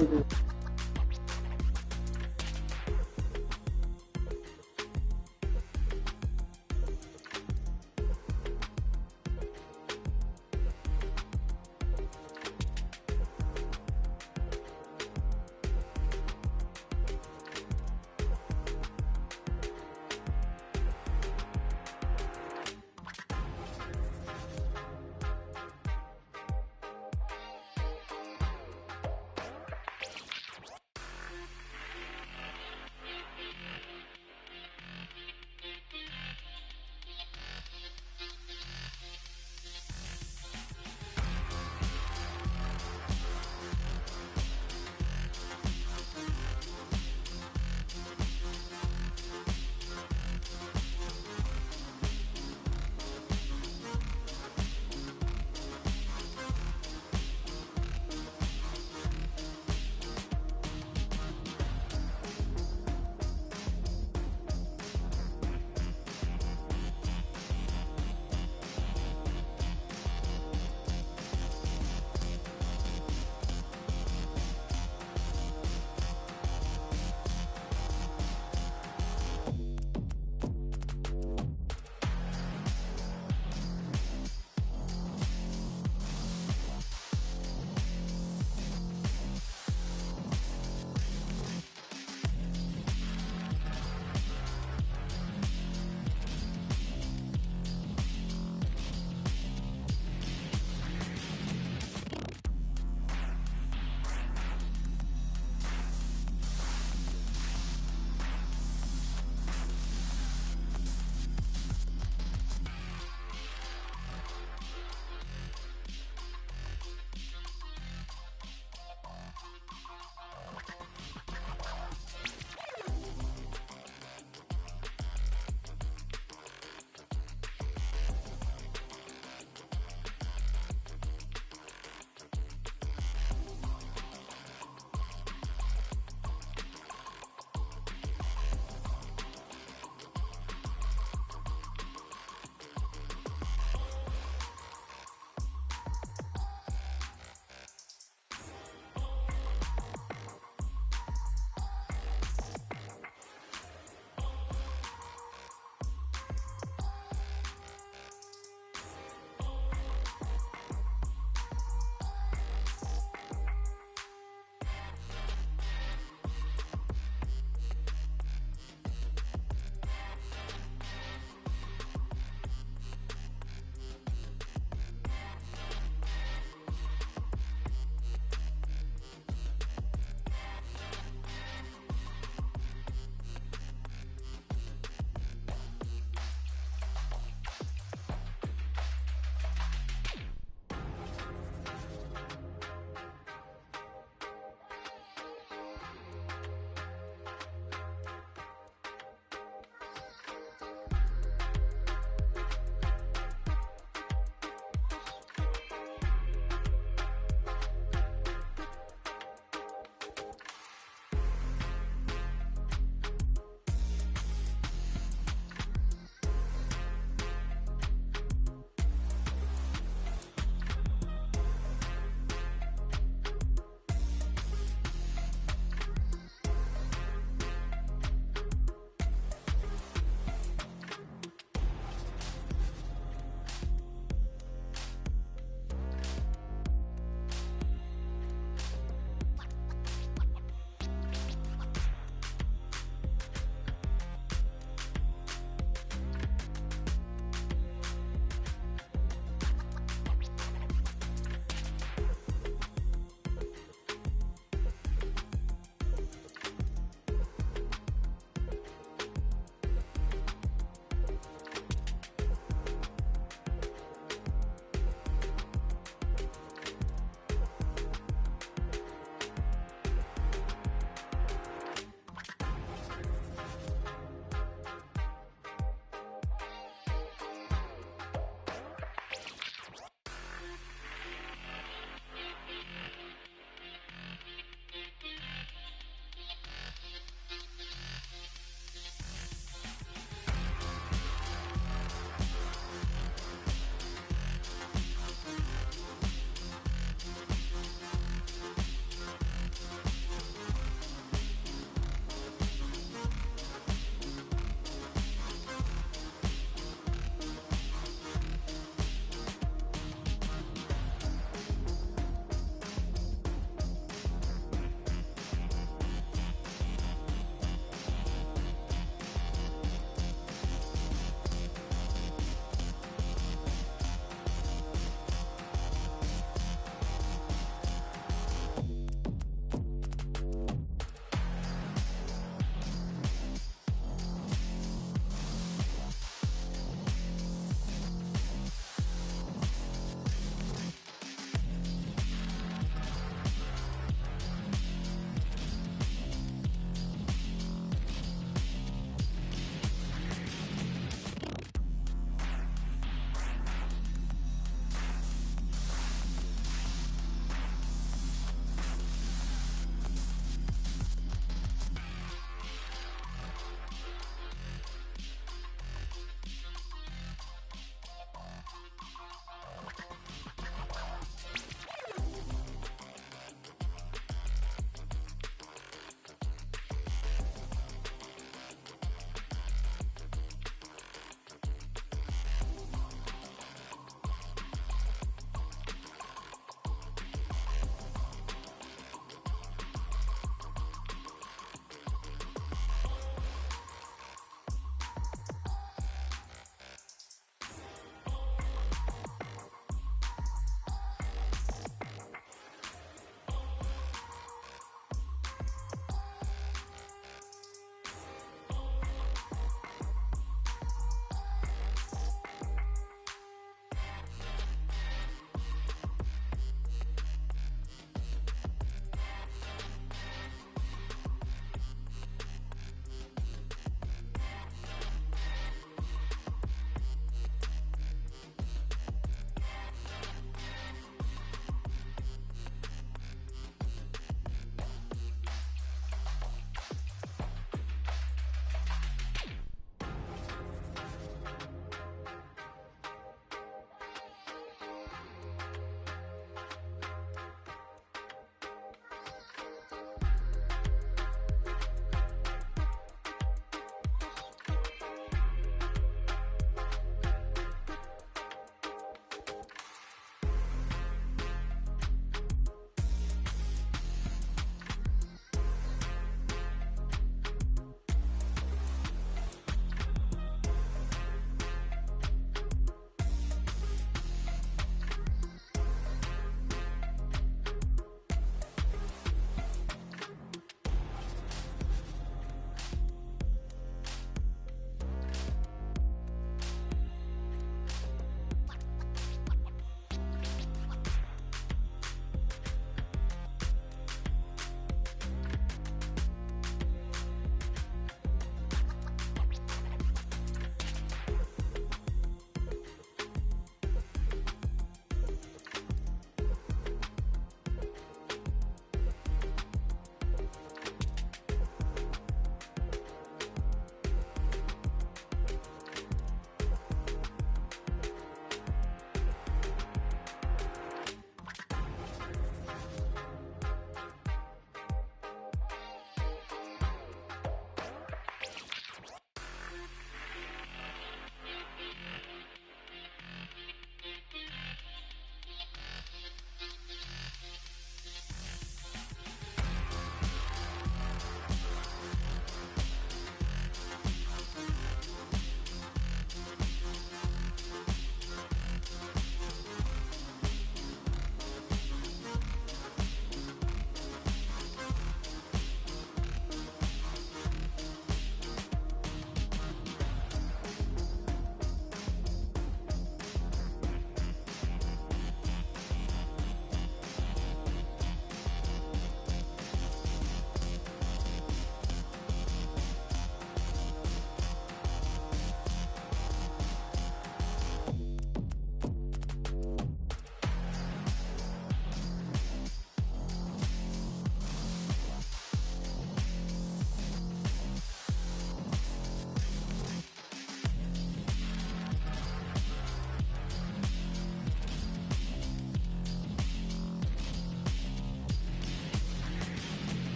Good.